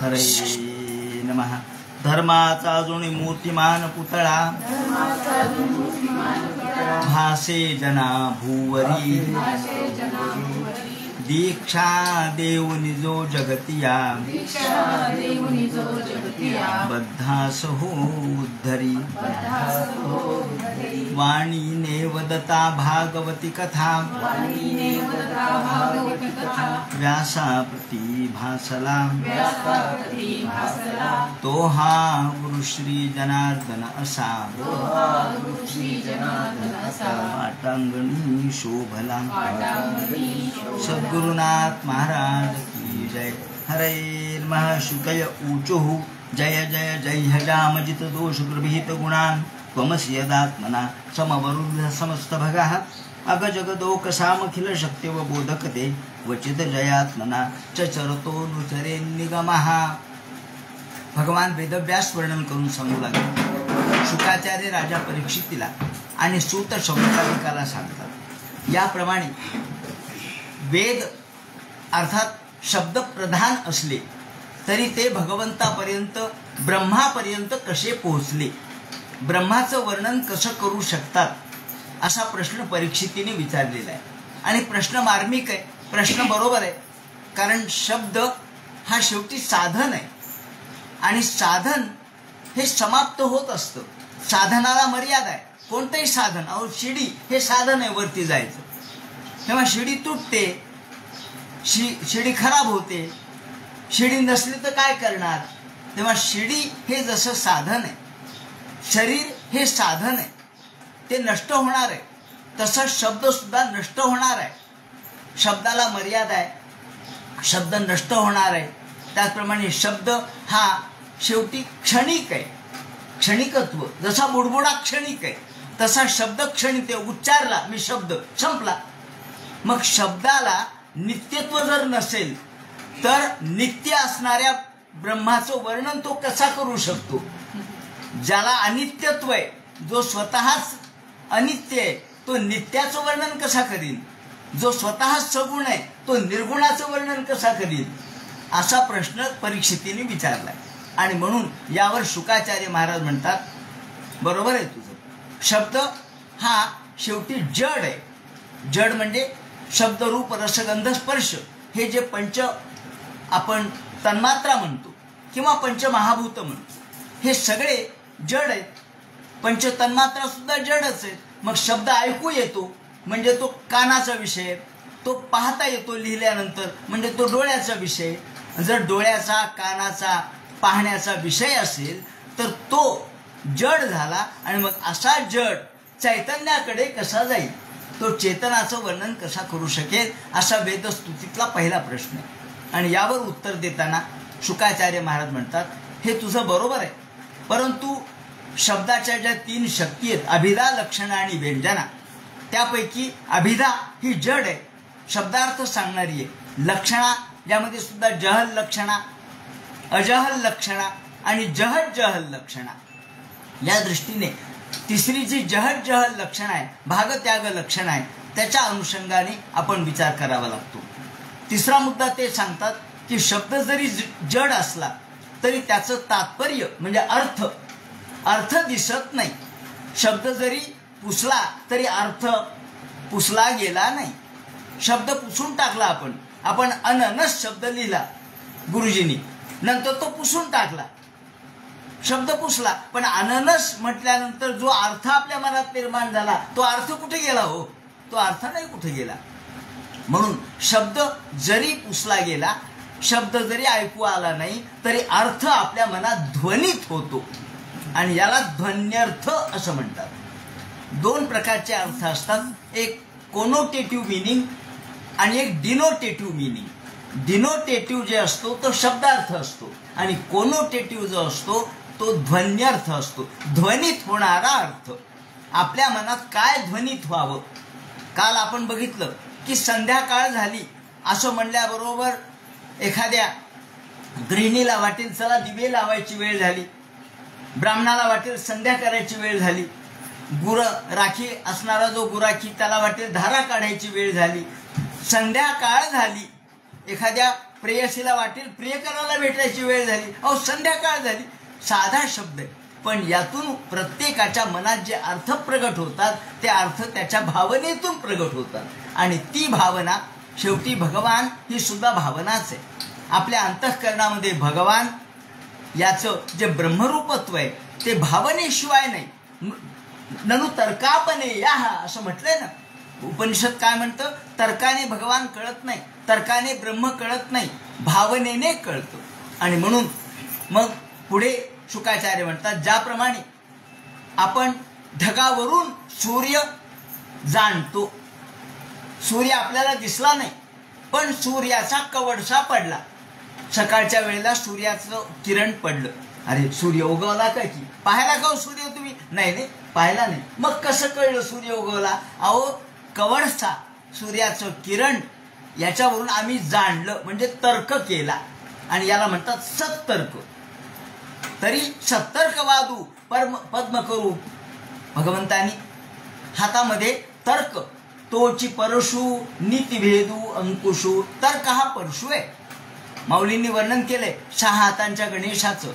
हरे नमः. धर्माचा अजून मूर्तिमान पुतळा भासे जना भूवरी. दीक्षा देऊनी जो जगतिया बद्धास हो उद्धरी. वाणीने वदता भागवती कथा व्यासाप्रती भासला. तो हा गुरुश्री जनार्दन असा पाटांगणी शोभला. सद्गुरुनाथ महाराज की जय. हरे नमः. शुकय ऊचुः जय जय जय हजामजित दोष गृहीत गुणान् त्वमसि यदात्मना समवरुद्ध समस्त भगः. अगजगदोक सामखिल शक्तिव बोधकते वचित जयात्मना चरतो नुचरे निगमः. भगवान वेदव्यास वर्णन करून सांगू लागले. शुकाचार्य राजा परीक्षितीला आणि सूत शौनकादिकाला सांगतात. याप्रमाणे वेद अर्थात शब्द प्रधान असले तरी ते भगवंतापर्यंत ब्रह्मापर्यंत कसे पोहोचले, ब्रह्माचं वर्णन कसं करू शकतात असा प्रश्न परीक्षितीने विचारलेला आहे. आणि प्रश्न मार्मिक आहे, प्रश्न बरोबर आहे. कारण शब्द हा शेवटी साधन आहे आणि साधन हे समाप्त होत असतं. साधनाला मर्यादा आहे. कोणतंही साधन, अहो शिडी हे साधन आहे वरती जायचं, तेव्हा शिडी तुटते, शिडी खराब होते. शिडी नसली तर काय करणार. तेव्हा शिडी हे जसं साधन आहे, शरीर हे साधन आहे, ते नष्ट होणार आहे. तसं शब्द सुद्धा नष्ट होणार आहे. शब्दाला मर्यादा आहे, शब्द नष्ट होणार आहे. त्याचप्रमाणे शब्द हा शेवटी क्षणिक आहे. क्षणिकत्व जसा बुडबुडा क्षणिक आहे तसा शब्द क्षणिक आहे. उच्चारला मी शब्द संपला. मग शब्दाला नित्यत्व जर नसेल तर नित्य असणाऱ्या ब्रह्माचं वर्णन तो कसा करू शकतो. ज्याला अनित्यत्व आहे, जो स्वतःच अनित्य आहे, तो नित्याचं वर्णन कसा करील. जो स्वतः सगुण आहे तो निर्गुणाचं वर्णन कसा करील, असा प्रश्न परीक्षितीने विचारलाय. आणि म्हणून यावर शुकाचार्य महाराज म्हणतात बरोबर आहे तुझं. शब्द हा शेवटी जड आहे. जड म्हणजे शब्द रूप रसगंध स्पर्श हे जे पंच आपण तन्मात्रा म्हणतो किंवा पंचमहाभूत म्हणतो, हे सगळे जड आहेत. पंच तन्मात्रा सुद्धा जडच आहेत. मग शब्द ऐकू येतो म्हणजे तो कानाचा विषय, तो पाहता येतो लिहिल्यानंतर म्हणजे तो डोळ्याचा विषय. जर डोळ्याचा कानाचा पाहण्याचा विषय असेल तर तो जड झाला. आणि मग असा जड चैतन्याकडे कसा जाईल, तो चेतनाचं वर्णन कसा करू शकेल, असा वेदस्तुतीतला पहिला प्रश्न आहे. आणि यावर उत्तर देताना शुकाचार्य महाराज म्हणतात हे तुझं बरोबर आहे, परंतु शब्दाच्या ज्या 3 शक्ती आहेत अभिधा लक्षणा आणि व्यंजना, त्यापैकी अभिधा ही जड आहे, शब्दार्थ सांगणारी आहे. लक्षणा ज्यामध्ये सुद्धा जहल लक्षणा, अजहल लक्षणा आणि जहद जहल लक्षणा, या दृष्टीने तिसरी जी जहद जहल लक्षण आहे, भागत्याग लक्षण आहे, त्याच्या अनुषंगाने आपण विचार करावा लागतो. तिसरा मुद्दा ते सांगतात की शब्द जरी जड असला तरी त्याचं तात्पर्य म्हणजे अर्थ दिसत नाही. शब्द जरी पुसला तरी अर्थ पुसला गेला नाही. शब्द पुसून टाकला आपण अननस शब्द लिहिला गुरुजींनी, नंतर तो पुसून टाकला, शब्द पुसला, पण अननस म्हटल्यानंतर जो अर्थ आपल्या मनात निर्माण झाला तो अर्थ कुठे गेला हो, तो अर्थ नाही कुठे गेला. म्हणून शब्द जरी पुसला गेला, शब्द जरी ऐकू आला नाही तरी अर्थ आपल्या मनात ध्वनित होतो आणि याला ध्वन्यर्थ असं म्हणतात. 2 प्रकारचे अर्थ असतात, एक कोनोटेटिव्ह मिनिंग आणि एक डिनोटेटिव्ह मिनिंग. डिनोटेटिव्ह जे असतो तो शब्दार्थ असतो आणि कोनोटेटिव्ह जो असतो तो ध्वन्यर्थ असतो, ध्वनित होणारा अर्थ. आपल्या मनात काय ध्वनित व्हावं. काल आपण बघितलं की संध्याकाळ झाली असं म्हणल्याबरोबर एखाद्या गृहिणीला वाटेल चला दिवे लावायची वेळ झाली, ब्राह्मणाला वाटेल संध्या करायची वेळ झाली, राखी असणारा जो गुराखी त्याला वाटेल धारा काढायची वेळ झाली. संध्याकाळ झाली, एखाद्या प्रेयसीला वाटेल प्रियकराला भेटायची वेळ झाली, अहो संध्याकाळ झाली, साधा शब्द आहे, पण यातून प्रत्येकाच्या मनात जे अर्थ प्रगट होतात ते अर्थ त्याच्या भावनेतून प्रगट होतात. आणि ती भावना शेवटी भगवान ही सुद्धा भावनाच आहे. आपल्या अंतःकरणामध्ये भगवान याचं जे ब्रह्मरूपत्व आहे ते भावनेशिवाय नाही. ननु तर्कापने या असं म्हटलंय ना. उपनिषद काय म्हणतं? तर्काने भगवान कळत नाही, तर्काने ब्रह्म कळत नाही, भावनेने कळतं. आणि म्हणून मग पुढे शुकाचार्य म्हणतात, ज्याप्रमाणे आपण ढगावरून सूर्य जाणतो, सूर्य आपल्याला दिसला नाही पण सूर्याचा कवडसा पडला, सकाळच्या वेळेला सूर्याचं किरण पडलं, अरे सूर्य उगवला का की पाहायला का सूर्य तुम्ही? नाही पाहायला नाही. मग कसं कळलं सूर्य उगवला? अहो कवडसा सूर्याचं किरण याच्यावरून आम्ही जाणलं, म्हणजे तर्क केला. आणि याला म्हणतात सत्तर्क. तरी सत्तर्कवादू पद्म करू, भगवंतानी हातामध्ये तर्क, तोची परशु नीतिभेदू अंकुशू. तर्क हा परशु आहे. माऊलींनी वर्णन केलंय 6 हातांच्या गणेशाचं.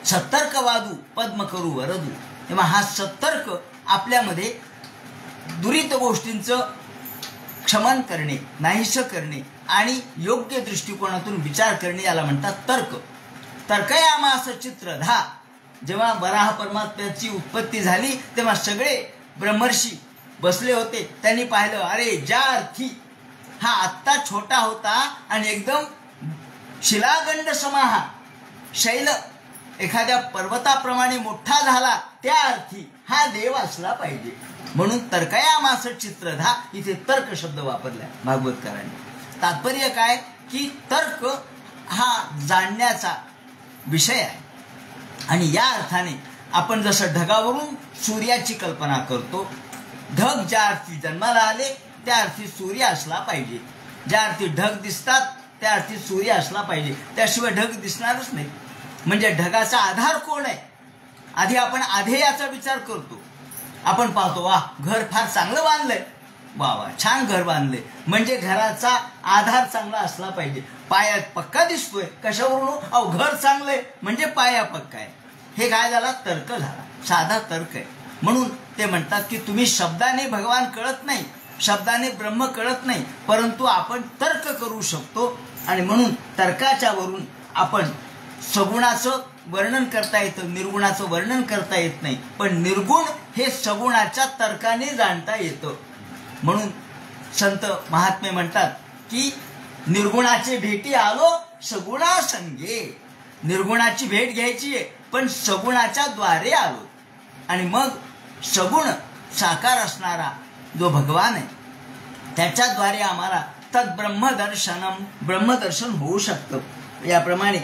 सत्तर्कवादू पद्म करू वरदू. तेव्हा हा सत्तर्क आपल्यामध्ये दुरित गोष्टींचं क्षमन करणे, नाहीसं करणे आणि योग्य दृष्टिकोनातून विचार करणे याला म्हणतात तर्क. तर्कयामास चित्रधा. जेव्हा वराह परमात्म्याची उत्पत्ती झाली तेव्हा सगळे ब्रह्मर्षी बसले होते. त्यांनी पाहिलं, अरे ज्या अर्थी हा आत्ता छोटा होता आणि एकदम शिलागंड समाहा शैल एखाद्या पर्वताप्रमाणे मोठा झाला, त्या अर्थी हा देव असला पाहिजे. म्हणून तर्कयामास चित्रधा इथे तर्क शब्द वापरलाय भागवतकारांनी. तात्पर्य काय की तर्क हा जाणण्याचा विषय आहे. आणि या अर्थाने आपण जसं ढगावरून सूर्याची कल्पना करतो, ढग ज्या अर्थी जन्माला आले त्या अर्थी सूर्य असला पाहिजे, ज्या अर्थी ढग दिसतात त्या अर्थी सूर्य असला पाहिजे, त्याशिवाय ढग दिसणारच नाही. म्हणजे ढगाचा आधार कोण आहे? आधी आपण आधेयाचा विचार करतो. आपण पाहतो, वा घर फार चांगलं बांधलंय, वा वा छान घर बांधलंय, म्हणजे घराचा आधार चांगला असला पाहिजे. पाया पक्का दिसतोय, कशावरून? अहो घर चांगलंय म्हणजे पाया पक्का आहे. हे काय झाला? तर्क झाला, साधा तर्क आहे. म्हणून ते म्हणतात की तुम्ही शब्दाने भगवान कळत नाही, शब्दाने ब्रह्म कळत नाही, परंतु आपण तर्क करू शकतो. आणि म्हणून तर्काच्या वरून आपण सगुणाचं वर्णन करता येतं, निर्गुणाचं वर्णन करता येत नाही, पण निर्गुण हे सगुणाच्या तर्काने जाणता येतं. म्हणून संत महात्मे म्हणतात की निर्गुणाचे भेटी आलो सगुणा संगे. निर्गुणाची भेट घ्यायची आहे पण सगुणाच्या द्वारे आलो. आणि मग सगुण साकार असणारा जो भगवान आहे त्याच्याद्वारे आम्हाला तद्ब्रह्मदर्शनम, ब्रह्मदर्शन होऊ शकतं. याप्रमाणे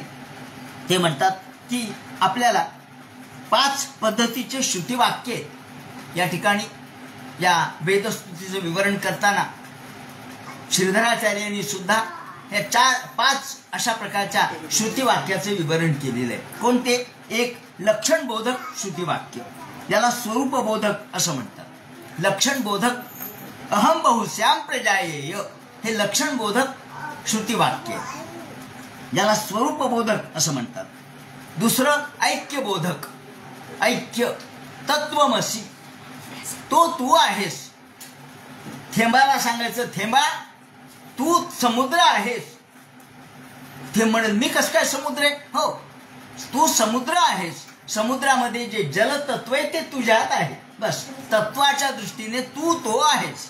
ते म्हणतात की आपल्याला 5 पद्धतीचे श्रुतिवाक्य आहेत. या ठिकाणी या वेदस्तुतीचं विवरण करताना श्रीधराचार्यांनी सुद्धा या 5 अशा प्रकारच्या श्रुतिवाक्याचे विवरण केलेलं आहे. कोणते? एक लक्षणबोधक श्रुतिवाक्य, याला स्वरूपबोधक असं म्हणतात. लक्षणबोधक अहम बहुश्याम प्रजायेय हे लक्षणबोधक श्रुतिवाक्य, याला स्वरूपबोधक असं म्हणतात. दुसरं ऐक्यबोधक, ऐक्य तत्वमसी, तो तू आहेस. थेंबाला सांगायचं, थेंबा तू समुद्र आहेस. थेंब म्हणेल मी कसं काय समुद्र आहे? हो, तू समुद्र आहेस. समुद्रामध्ये जे जलतत्व आहे ते तुझ्यात आहे. बस, तत्वाच्या दृष्टीने तू तो आहेस.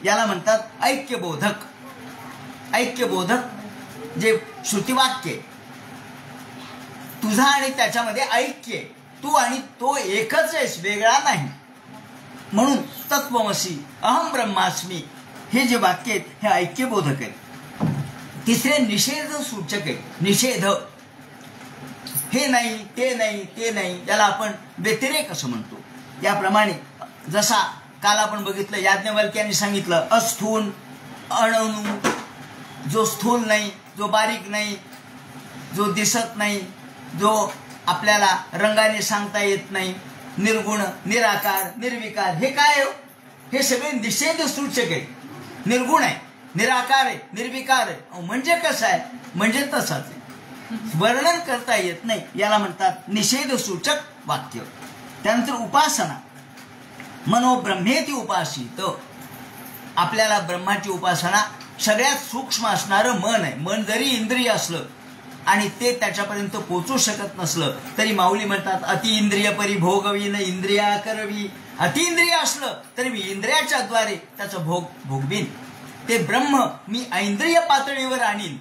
याला म्हणतात ऐक्यबोधक. ऐक्यबोधक जे श्रुतिवाक्य, तुझा आणि त्याच्यामध्ये ऐक्य, तू आणि तो एकच आहेस, वेगळा नाही. म्हणून तत्वमसी अहम ब्रह्मास्मी हे जे वाक्य आहेत हे ऐक्यबोधक आहेत. तिसरे निषेध सूचक आहे. निषेध, हे नाही, ते नाही, ते नाही, याला आपण व्यतिरेक असं म्हणतो. याप्रमाणे जसा काल आपण बघितलं, याज्ञवल्क्यांनी सांगितलं अस्थूल अणु, जो स्थूल नाही, जो बारीक नाही, जो दिसत नाही, जो आपल्याला रंगाने सांगता येत नाही, निर्गुण, निराकार, निर्विकार, हे काय हो? हे सगळे निषेध सूचक आहे. निर्गुण आहे, निराकार आहे, निर्विकार आहे. म्हणजे कसं आहे? म्हणजे तसाच आहे. वर्णन करता येत नाही, याला म्हणतात निषेध सूचक वाक्य. त्यानंतर उपासना. मनोब्रह्मेती उपासित. आपल्याला ब्रह्माची उपासना, सगळ्यात सूक्ष्म असणारं मन आहे. मन जरी इंद्रिय असलं आणि ते त्याच्यापर्यंत पोचू शकत नसलं तरी माऊली म्हणतात अति इंद्रिय परिभोगवी न इंद्रिया करवी. अति इंद्रिय असलं तरी मी इंद्रियाच्या द्वारे त्याचं भोगवीन. ते ब्रह्म मी ऐंद्रिय पातळीवर आणीन.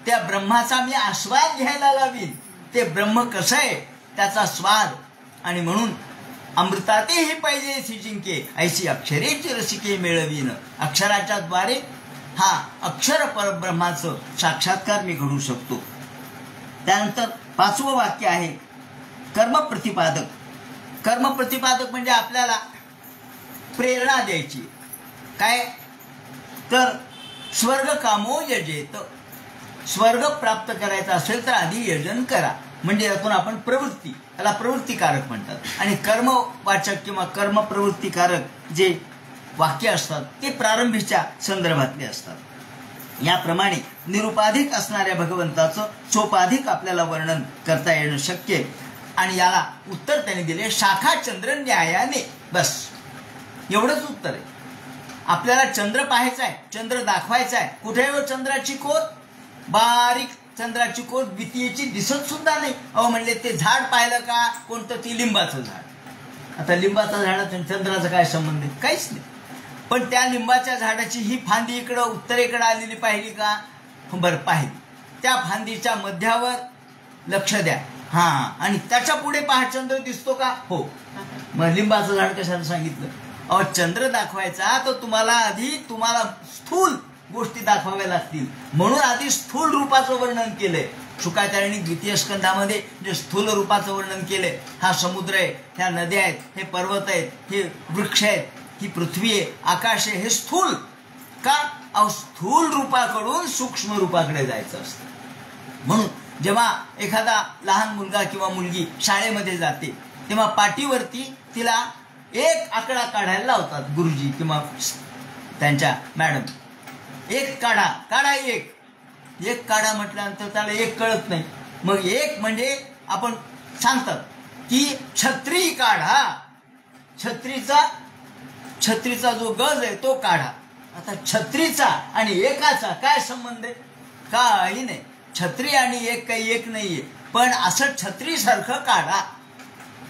त्या ब्रह्माचा मी आस्वाद घ्यायला लावीन. ते ब्रह्म कसं आहे त्याचा स्वाद. आणि म्हणून अमृतातेही पाहिजे जिंके ऐशी अक्षरेची रसिके मिळवीन. अक्षराच्या द्वारे हा अक्षर परब्रह्माचं साक्षात्कार मी घडू शकतो. त्यानंतर 5वं वाक्य आहे कर्मप्रतिपादक. कर्मप्रतिपादक म्हणजे आपल्याला प्रेरणा द्यायची. काय तर स्वर्ग कामो यजेत. स्वर्ग प्राप्त करायचा असेल तर आधी यजन करा. म्हणजे यातून आपण प्रवृत्ती, त्याला प्रवृत्तीकारक म्हणतात. आणि कर्मवाचक किंवा कर्म प्रवृत्तीकारक जे वाक्य असतात ते प्रारंभीच्या संदर्भातले असतात. याप्रमाणे निरुपाधिक असणाऱ्या भगवंताचं सोपाधिक आपल्याला वर्णन करता येणं शक्य आहे. आणि याला उत्तर त्याने दिले शाखा चंद्र न्यायाने. बस एवढंच उत्तर आहे. आपल्याला चंद्र पाहायचा आहे, चंद्र दाखवायचा आहे. कुठे हो चंद्राची कोर? बारीक चंद्राची कोर द्वितीयेची दिसत सुद्धा नाही. अहो म्हणले ते झाड पाहिलं का? कोणतं? ती लिंबाचं झाड. आता लिंबाचा झाडाचा चंद्राचा काय संबंध आहे? काहीच नाही. पण त्या लिंबाच्या झाडाची ही फांदी इकडं उत्तरेकडे आलेली पाहिली का? बरं पाहिली. त्या फांदीच्या मध्यावर लक्ष द्या. हा, आणि त्याच्या पुढे पहा चंद्र दिसतो का? हो. मग लिंबाचं झाड कशाला सांगितलं? अहो चंद्र दाखवायचा तर तुम्हाला स्थूल गोष्टी दाखवाव्या लागतील. म्हणून आधी स्थूल रूपाचं वर्णन केलंय. शुकाचार्यांनी द्वितीय स्कंधामध्ये जे स्थूल रूपाचं वर्णन केलंय, हा समुद्र आहे, ह्या नद्या आहेत, हे पर्वत आहेत, हे वृक्ष आहेत, ही पृथ्वी आहे, आकाश आहे, हे स्थूल का? अहो स्थूल रूपाकडून सूक्ष्म रूपाकडे जायचं असतं. म्हणून जेव्हा एखादा लहान मुलगा किंवा मुलगी शाळेमध्ये जाते तेव्हा पाटीवरती तिला एक आकडा काढायला लावतात गुरुजी किंवा त्यांच्या मॅडम. एक काढा एक काढा म्हटल्यानंतर त्याला एक कळत नाही. मग एक म्हणजे आपण सांगतात की छत्री काढा. छत्रीचा जो गज आहे तो काढा. आता छत्रीचा आणि एकाचा काय संबंध आहे? काही नाही. छत्री आणि एक काही एक नाहीये. पण असं छत्रीसारखं काढा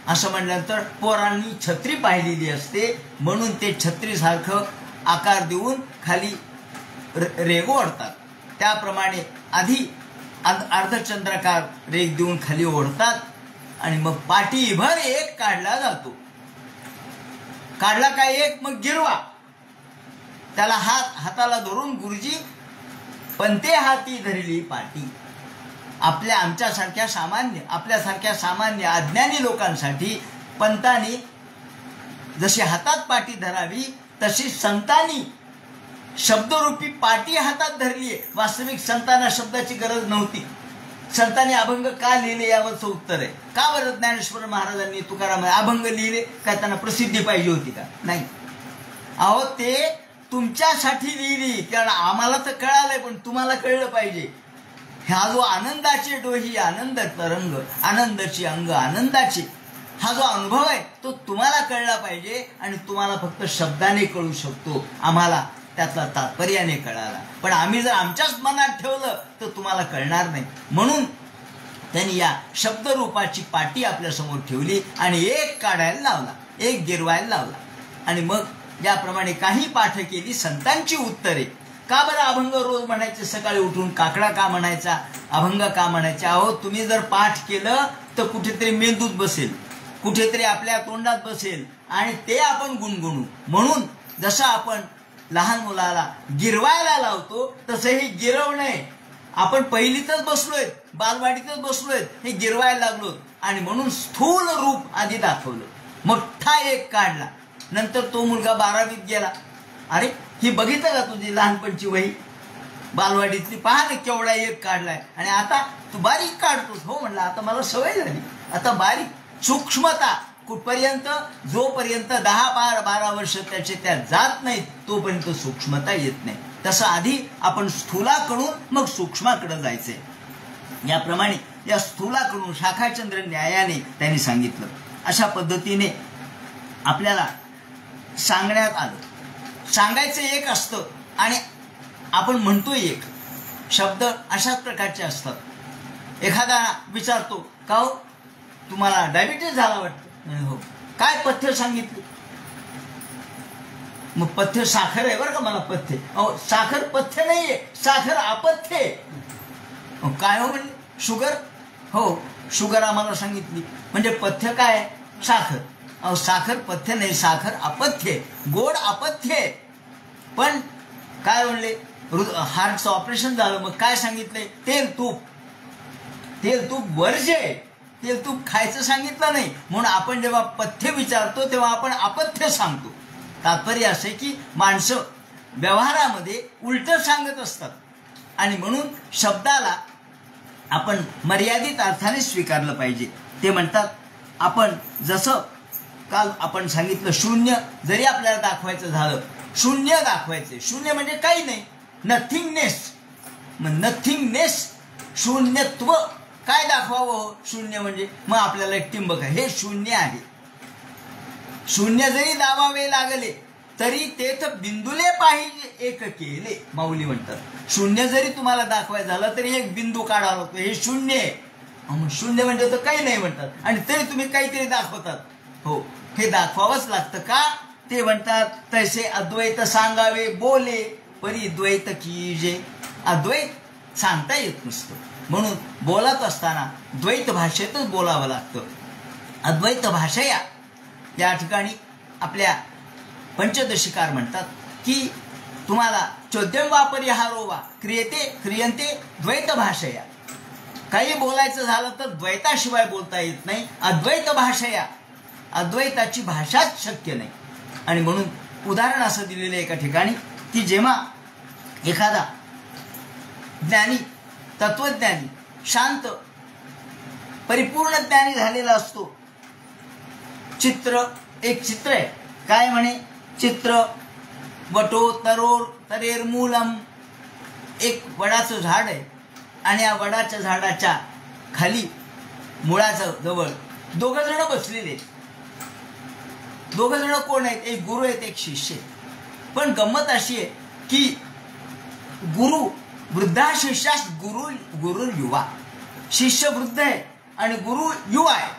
असं म्हटल्यानंतर पोरांनी छत्री पाहिलेली असते म्हणून ते छत्रीसारखं आकार देऊन खाली रेग ओढतात. त्याप्रमाणे आधी अर्धचंद्राकार रेग देऊन खाली ओढतात आणि मग पाठीभर एक काढला जातो. काढला काय एक, मग गिरवा. त्याला हाताला धरून गुरुजी पंते हाती धरली पाटी. आपल्यासारख्या सामान्य अज्ञानी लोकांसाठी पंतांनी जशी हातात पाटी धरावी तशी संतांनी शब्दरूपी पाटी हातात धरलीये. वास्तविक संतांना शब्दाची गरज नव्हती. संतांनी अभंग का लिहिले यावरचं उत्तर आहे. का बरं ज्ञानेश्वर महाराजांनी तुकाराम अभंग लिहिले? काय त्यांना प्रसिद्धी पाहिजे होती का? नाही. अहो ते तुमच्यासाठी लिहिली, कारण आम्हाला तर कळालंय पण तुम्हाला कळलं पाहिजे. हा जो आनंदाचे डोही आनंद तरंग, आनंदाची अंग आनंदाचे, हा जो अनुभव आहे तो तुम्हाला कळला पाहिजे. आणि तुम्हाला फक्त शब्दाने कळू शकतो, आम्हाला त्यातला तात्पर्याने कळाला. पण आम्ही जर आमच्याच मनात ठेवलं तर तुम्हाला कळणार नाही. म्हणून त्यांनी या शब्दरूपाची पाटी आपल्या समोर ठेवली आणि एक काढायला लावला, एक गिरवायला लावला. आणि मग याप्रमाणे काही पाठ केली संतांची उत्तरे. का बरं अभंग रोज म्हणायचे? सकाळी उठून काकडा का म्हणायचा? अभंग का म्हणायचे? अहो तुम्ही जर पाठ केलं तर कुठेतरी मेंदूत बसेल, कुठेतरी आपल्या तोंडात बसेल आणि ते आपण गुणगुणू. म्हणून जसं आपण लहान मुलाला गिरवायला लावतो तसं हे गिरवणे. आपण पहिलीतच बसलोय, बालवाडीतच बसलोय, हे गिरवायला लागलो. आणि म्हणून स्थूल रूप आधी दाखवलं, मोठा एक काढला. नंतर तो मुलगा 12वीत गेला. अरे ही बघितलं का तुझी लहानपणची वही बालवाडीतली? पहा ना केवढा एक काढलाय. आणि आता तू बारीक काढतोस. हो म्हणलं आता मला सवय झाली. आता बारीक सूक्ष्मता कुठपर्यंत? जोपर्यंत 10-12 वर्ष त्याचे त्या जात नाहीत तोपर्यंत सूक्ष्मता येत नाही. तसं आधी आपण स्थूलाकडून मग सूक्ष्माकडे जायचंय. याप्रमाणे या स्थूलाकडून शाखाचंद्र न्यायाने त्यांनी सांगितलं. अशा पद्धतीने आपल्याला सांगण्यात आलं. सांगायचं एक असतं आणि आपण म्हणतोय एक. शब्द अशाच प्रकारचे असतात. एखादा विचारतो, का हो तुम्हाला डायबिटीस झाला वाटतं? हो. काय पथ्य सांगितलं? मग पथ्य साखर आहे बरं का, मला पथ्य. अहो साखर पथ्य नाहीये, साखर अपथ्य आहे. काय हो म्हणजे? शुगर? हो शुगर आम्हाला सांगितली. म्हणजे पथ्य काय? साखर. अहो साखर पथ्य नाही, साखर अपथ्य, गोड अपथ्य. पण काय म्हणले? हार्टचं ऑपरेशन झालं, मग काय सांगितलंय? तेल तूप. तेल तूप वर्ज्य आहे, तेल तूप खायचं सांगितलं नाही. म्हणून आपण जेव्हा पथ्य विचारतो तेव्हा आपण अपथ्य सांगतो. तात्पर्य असे की माणसं व्यवहारामध्ये उलट सांगत असतात आणि म्हणून शब्दाला आपण मर्यादित अर्थाने स्वीकारलं पाहिजे. ते म्हणतात आपण जसं काल आपण सांगितलं, शून्य जरी आपल्याला दाखवायचं झालं, शून्य दाखवायचे. शून्य म्हणजे काही नाही, नथिंगनेस. मग नथिंगनेस, शून्यत्व काय दाखवावं? शून्य म्हणजे मग आपल्याला एक टिंबक आहे, हे शून्य आहे. शून्य जरी दाबावे लागले तरी तेथ बिंदूले पाहिजे एक केले, माऊली म्हणतात. शून्य जरी तुम्हाला दाखवायचं झालं तरी एक बिंदू काढावा लागतो, हे शून्य आहे. मग शून्य म्हणजे तर काही नाही म्हणतात आणि तरी तुम्ही काहीतरी दाखवतात. हो, हे दाखवावंच लागतं. का? ते म्हणतात तैसे अद्वैत सांगावे बोले परी द्वैत कीजे. अद्वैत सांगता येत नसतं, म्हणून बोलत असताना द्वैत भाषेतच बोलावं लागतं. अद्वैत भाषया या ठिकाणी आपल्या पंचदशिकार म्हणतात की तुम्हाला चोद्यम वापरिहारो वा क्रियते क्रियंते द्वैत भाषया. काही बोलायचं झालं तर द्वैताशिवाय बोलता येत नाही. अद्वैत भाषया, अद्वैताची भाषाच शक्य नाही. आणि म्हणून उदाहरण असं दिलेलं एका ठिकाणी की जेव्हा एखादा ज्ञानी, तत्वज्ञानी, शांत, परिपूर्ण ज्ञानी झालेला असतो. चित्र, एक चित्र आहे, काय म्हणे? चित्र वटो तरोर तरेर मूलम. एक वडाचं झाड आहे आणि या वडाच्या झाडाच्या खाली मुळाच्या जवळ दोघं जण बसलेले. दोघं जण कोण आहेत? एक गुरु आहेत, एक शिष्य. पण गंमत अशी आहे की गुरु वृद्धा, शिष्यास गुरु युवा. शिष्य वृद्ध आहे आणि गुरु युवा आहे.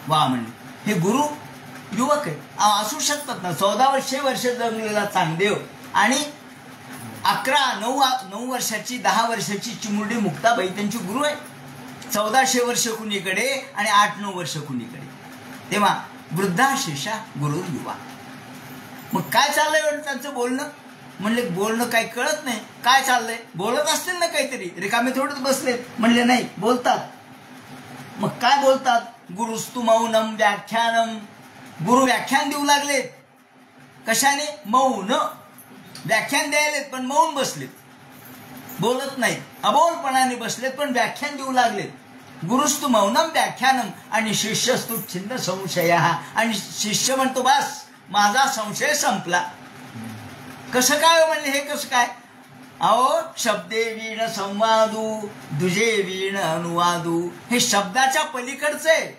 वा म्हणले, हे गुरु युवक आहे. असू शकतात ना, 1400 वर्ष जगलेला चांगदेव आणि 9 वर्षाची 10 वर्षाची चिमुरडी मुक्ताबाई त्यांची गुरु आहे. 1400 वर्ष कुणीकडे आणि 8-9 वर्ष कुणीकडे. तेव्हा वृद्धा शिष्या गुरु युवा. मग काय चाललंय त्यांचं बोलणं? म्हणले बोलणं काही कळत नाही. काय चाललंय? बोलत असतील ना काहीतरी, रिकामे थोडंच बसले. म्हणले नाही, बोलतात. मग काय बोलतात? गुरुस्तु मौनम व्याख्यानम. गुरु व्याख्यान देऊ लागलेत. कशाने? मौन. व्याख्यान द्यायलेत पण मौन बसलेत, बोलत नाहीत, अबोलपणाने बसलेत पण व्याख्यान देऊ लागलेत. गुरुस्तु मौनम व्याख्यानम आणि शिष्यस्तु छिन्न संशय. आणि शिष्य म्हणतो बस माझा संशय संपला. कसं काय म्हणले? हे कसं काय? अहो शब्दे वीण संवादू दुजे वीण अनुवादू. हे शब्दाच्या पलीकडचं आहे.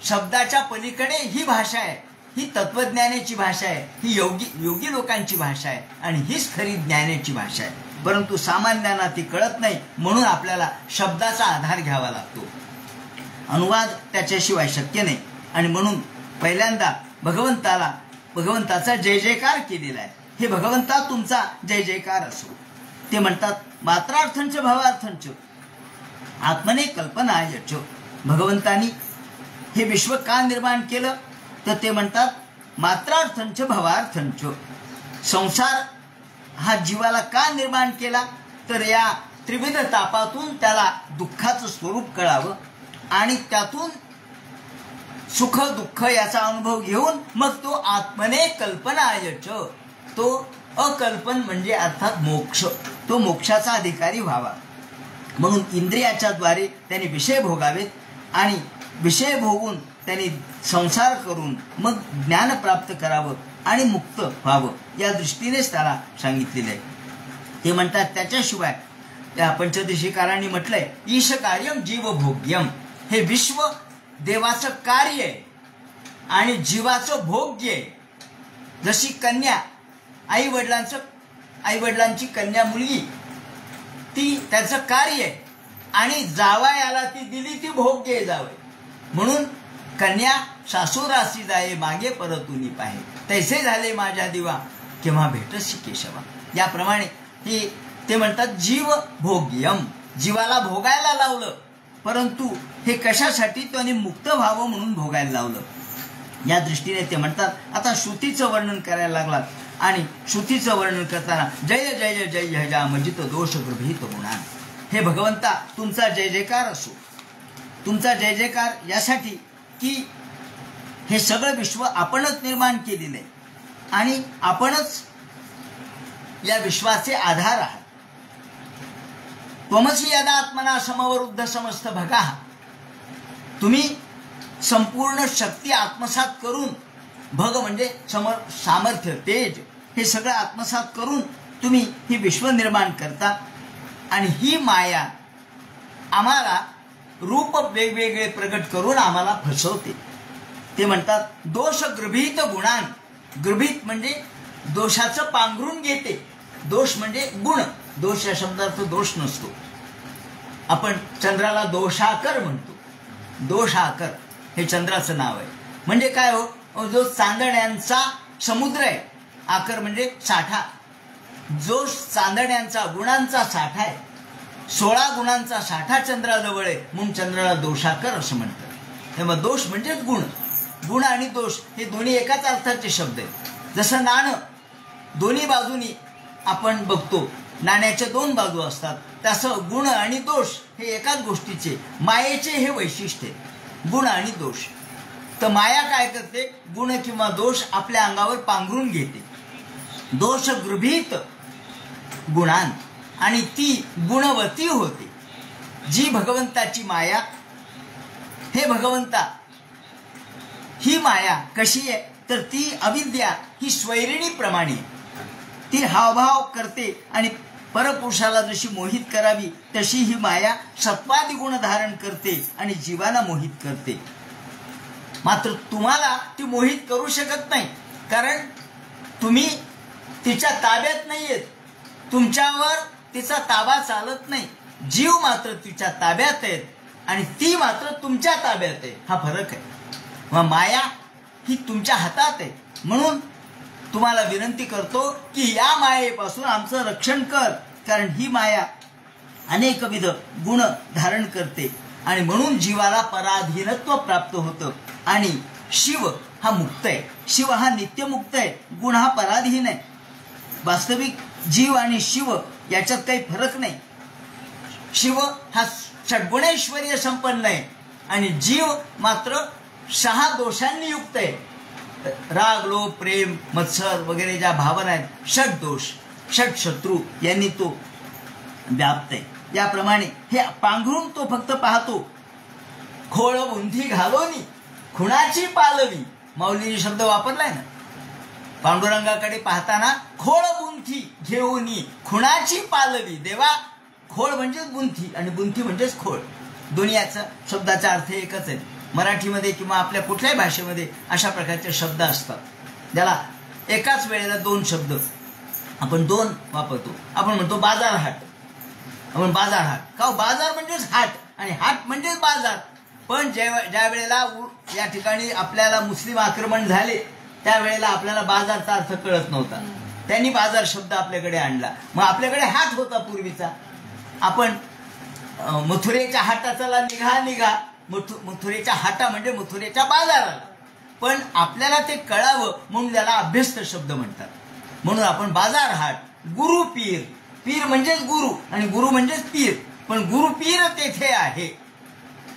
शब्दाच्या पलीकडे ही भाषा आहे, ही तत्वज्ञानाची भाषा आहे, ही योगी लोकांची भाषा आहे आणि हीच खरी ज्ञानाची भाषा आहे. परंतु सामान्यांना ती कळत नाही, म्हणून आपल्याला शब्दाचा आधार घ्यावा लागतो. अनुवाद त्याच्याशिवाय शक्य नाही. आणि म्हणून पहिल्यांदा भगवंताचा जय जयकार केलेला आहे. हे भगवंता तुमचा जय जयकार असो. ते म्हणतात मात्रार्थंच भावार्थंच आत्मने कल्पना यच. भगवंतानी हे विश्व का निर्माण केलं? तर ते म्हणतात मात्रार्थंच भावार्थंच. संसार हा जीवाला का निर्माण केला? तर या त्रिविध तापातून त्याला दुःखाचं स्वरूप कळावं आणि त्यातून सुख दुःख याचा अनुभव घेऊन मग तो आत्मने कल्पनायच, तो अकल्पन म्हणजे अर्थात मोक्ष, तो मोक्षाचा अधिकारी व्हावा. म्हणून इंद्रियाच्या द्वारे त्यांनी विषय भोगावेत आणि विषय भोगून त्यांनी संसार करून मग ज्ञान प्राप्त करावं. आणि मुक्त व्हावं या दृष्टीनेच त्याला सांगितलेलं आहे. ते म्हणतात त्याच्याशिवाय त्या पंचदशीकारांनी म्हटलंय ईश कार्यम जीव भोग्यम. हे विश्व देवाचं कार्य आहे आणि जीवाचं भोग्य आहे. जशी कन्या आईवडिलांची कन्या मुलगी ती त्याचं कार्य आहे आणि जावयाला ती दिली ती भोग्य आहे जावय. म्हणून कन्या सासुरासी जाये मागे परतुनी पाहे तैसे झाले माझ्या दिवा केव्हा भेटसी केशवा. याप्रमाणे ते म्हणतात जीव भोग्यम. जीवाला भोगायला लावलं परंतु हे कशासाठी त्याने मुक्त व्हावं म्हणून भोगायला लावलं. या दृष्टीने ते म्हणतात आता श्रुतीचं वर्णन करायला लागलात आणि श्रुतीचं वर्णन करताना जय जय जय हजामजित दोष गृहीत गुणान. हे भगवंता तुमचा जय जयकार असो. तुमचा जय जयकार यासाठी की हे सगळं विश्व आपणच निर्माण केलेलं आहे आणि आपणच या विश्वाचे आधार आहात. त्वमसी यदा आत्मना समवरुद्ध समस्त भगा. तुम्ही संपूर्ण शक्ती आत्मसात करून भग म्हणजे सामर्थ्य तेज हे सगळं आत्मसात करून तुम्ही ही विश्व निर्माण करता आणि ही माया आम्हाला रूप वेगवेगळे प्रगट करून आम्हाला फसवते. ते म्हणतात दोष गृभीत गुणान. गृभीत म्हणजे दोषाचं पांघरून घेते. दोष म्हणजे गुण. दोष या शब्दार्थ दोष नसतो. आपण चंद्राला दोषाकर म्हणतो. दोषाकर हे चंद्राचं नाव आहे. म्हणजे काय हो, जो चांदण्यांचा समुद्र आहे. आकर म्हणजे साठा. जो चांदण्यांचा गुणांचा साठा आहे. 16 गुणांचा साठा चंद्राजवळ आहे म्हणून चंद्राला दोषाकर असं म्हणतात. तेव्हा दोष म्हणजेच गुण. गुण आणि दोष हे दोन्ही एकाच अर्थाचे शब्द आहेत. जसं नाणं दोन्ही बाजूनी आपण बघतो नाण्याच्या 2 बाजू असतात तसं गुण आणि दोष हे एकाच गोष्टीचे मायेचे हे वैशिष्ट्य आहे. गुण आणि दोष. तर माया काय करते गुण किंवा दोष आपल्या अंगावर पांघरून घेते. दोष गृभीत गुणान आणि ती गुणवती होते. जी भगवंताची माया. हे भगवंता ही माया कशी आहे तर ती अविद्या ही स्वैरिणीप्रमाणे ती हावभाव करते आणि परपुरुषाला जशी मोहित करावी तशी ही माया सत्वादी गुण धारण करते आणि जीवाला मोहित करते. मात्र तुम्हाला ती मोहित करू शकत नाही कारण तुम्ही तिच्या ताब्यात नाहीयेत. तुमच्यावर तिचा ताबा चालत नाही. जीव मात्र तिच्या ताब्यात आहे आणि ती मात्र तुमच्या ताब्यात आहे. हा फरक आहे. मग माया ही तुमच्या हातात आहे. म्हणून तुम्हाला विनंती करतो की या मायेपासून आमचं रक्षण कर. कारण ही माया अनेकविध गुण धारण करते आणि म्हणून जीवाला पराधीनत्व प्राप्त होतं. आणि शिव हा मुक्त आहे. शिव हा नित्यमुक्त आहे. गुण हा पराधीन आहे. वास्तविक जीव आणि शिव याच्यात काही फरक नाही. शिव हा षड्गुणैश्वर्य संपन्न आहे आणि जीव मात्र 6 दोषांनी युक्त आहे. राग लोभ प्रेम मत्सर वगैरे ज्या भावना आहेत षट दोष षट शत्रू यांनी तो व्याप्त आहे. याप्रमाणे हे पांघरून तो फक्त पाहतो. खोळ बुंधी घालोनी खुणाची पालवी. माऊलीने शब्द वापरलाय ना. पांडुरंगाकडे पाहताना खोळ बुंथी घेऊनी खुणाची पालवी. देवा खोळ म्हणजेच बुंथी आणि बुंथी म्हणजेच खोळ. दोन्हीचा शब्दाचा अर्थ एकच आहे. मराठीमध्ये किंवा आपल्या कुठल्याही भाषेमध्ये अशा प्रकारचे शब्द असतात ज्याला एकाच वेळेला 2 शब्द आपण 2 वापरतो. आपण म्हणतो बाजार हाट. आपण बाजार हाट का. बाजार म्हणजेच हाट आणि हाट म्हणजेच बाजार. पण ज्या वेळेला या ठिकाणी आपल्याला मुस्लिम आक्रमण झाले त्यावेळेला आपल्याला बाजारचा अर्थ कळत नव्हता. त्यांनी बाजार शब्द आपल्याकडे आणला. मग आपल्याकडे हाट होता पूर्वीचा. आपण मथुरेच्या हाटाचाला निघा. मथुरेच्या हाटा म्हणजे मथुरेच्या बाजाराला. पण आपल्याला ते कळावं म्हणून त्याला अभ्यस्त शब्द म्हणतात. म्हणून आपण बाजार हाट. गुरु पीर. पीर म्हणजेच गुरु आणि गुरु म्हणजेच पीर. पण गुरु पीर तेथे आहे.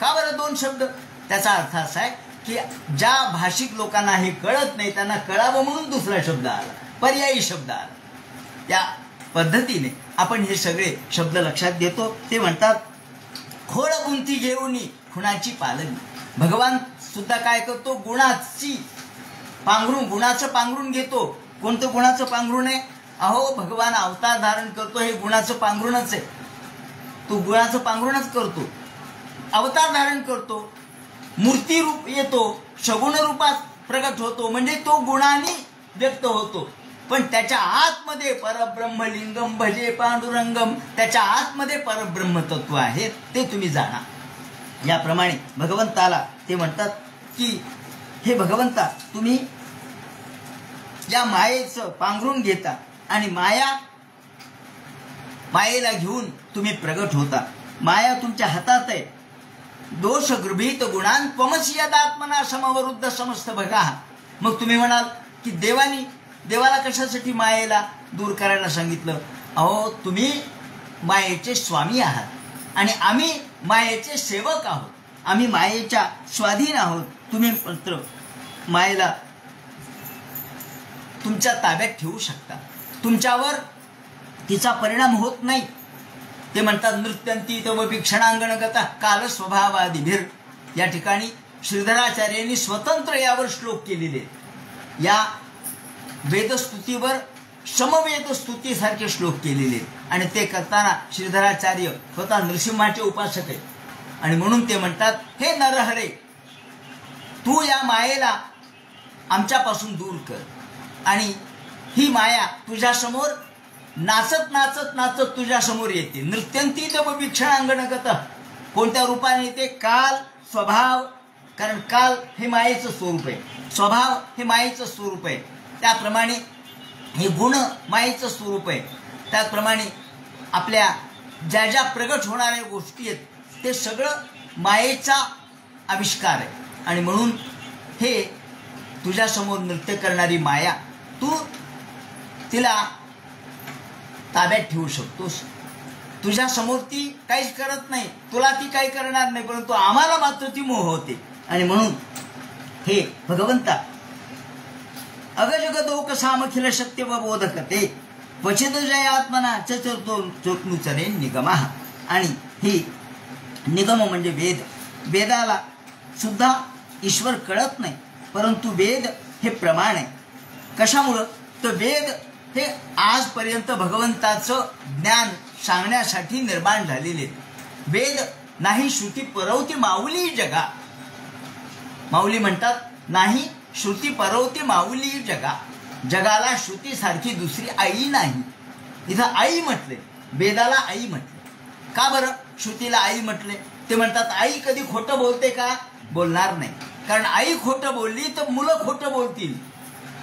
का बरं 2 शब्द. त्याचा अर्थ असा आहे की ज्या भाषिक लोकांना हे कळत नाही त्यांना कळावं म्हणून दुसरा शब्द आला. पर्यायी शब्द आला. त्या पद्धतीने आपण हे सगळे शब्द लक्षात घेतो. ते म्हणतात खोळ गुंती घेऊनी खुणाची पालवी. भगवान सुद्धा काय करतो गुणाची पांघरून, गुणाचं पांघरून घेतो. कोणतं गुणाचं पांघरून आहे? अहो भगवान अवतार धारण करतो हे गुणाचं पांघरूणच आहे. तो गुणाचं पांघरूणच करतो, अवतार धारण करतो, मूर्ती रूप येतो, सगुण रूपात प्रगट होतो, म्हणजे तो गुणाने व्यक्त होतो. पण त्याच्या आतमध्ये परब्रह्म लिंगम भजे पांडुरंगम, त्याच्या आतमध्ये परब्रह्म तत्व आहे, ते तुम्ही जाणा. याप्रमाणे भगवंताला ते म्हणतात की हे भगवंता, तुम्ही या मायेचं पांघरून घेता आणि मायेला घेऊन तुम्ही प्रगट होता. माया तुमच्या हातात आहे. दोष गृभीत गुणान त्वमसि यदात्मना समवरुद्ध समस्त बघा. मग तुम्ही म्हणाल की देवाला कशासाठी मायेला दूर करायला सांगितलं? अहो तुम्ही मायेचे स्वामी आहात आणि आम्ही मायेचे सेवक आहोत. आम्ही मायेच्या स्वाधीन आहोत. तुम्ही मात्र मायेला तुमच्या ताब्यात ठेवू शकता. तुमच्यावर तिचा परिणाम होत नाही. ते म्हणतात नृत्यंती तव वीक्षणांगणगता काल स्वभावादिभिर. या ठिकाणी श्रीधराचार्यांनी स्वतंत्र यावर श्लोक केलेले. या वेदस्तुतीवर समवेद स्तुतीसारखे श्लोक केलेले आणि ते करताना श्रीधराचार्य स्वतः नृसिंहाचे उपासक आहेत. आणि म्हणून ते म्हणतात, हे नरहरे, तू या मायेला आमच्यापासून दूर कर. आणि ही माया तुझ्यासमोर नाचत नाचत नाचत तुझ्यासमोर येते. नृत्यंती तव वीक्षणांगणगत. कोणत्या रूपाने येते? काल, स्वभाव. कारण काल हे मायेचं स्वरूप आहे, स्वभाव हे मायेचं स्वरूप आहे. त्याप्रमाणे हे गुण मायेचं स्वरूप आहे. त्याचप्रमाणे आपल्या ज्या ज्या प्रगट होणाऱ्या गोष्टी आहेत ते सगळं मायेचा आविष्कार आहे. आणि म्हणून हे तुझ्यासमोर नृत्य करणारी माया, तू तिला ताब्यात ठेवू शकतोस. तुझ्यासमोर ती काहीच करत नाही, तुला ती काही करणार नाही, परंतु आम्हाला मात्र ती मोहवते. आणि म्हणून हे भगवंता, अगजगदोक सामखिल सत्य व बोधकते क्वचित जय आत्मना चतुर्नुचरे निगमा. आणि ही निगम म्हणजे वेद. वेदाला सुद्धा ईश्वर कळत नाही, परंतु वेद हे प्रमाण आहे. कशामुळं? तर वेद हे आजपर्यंत भगवंताचं ज्ञान सांगण्यासाठी निर्माण झालेले. वेद नाही श्रुती परवती माऊली जगा. माऊली म्हणतात, नाही श्रुती परवती माऊली जगा. जगाला श्रुतीसारखी दुसरी आई नाही. इथं आई म्हटले, वेदाला आई म्हटले. का बरं श्रुतीला आई म्हटले? ते म्हणतात आई कधी खोटं बोलते का? बोलणार नाही. कारण आई खोटं बोलली तर मुलं खोटं बोलतील,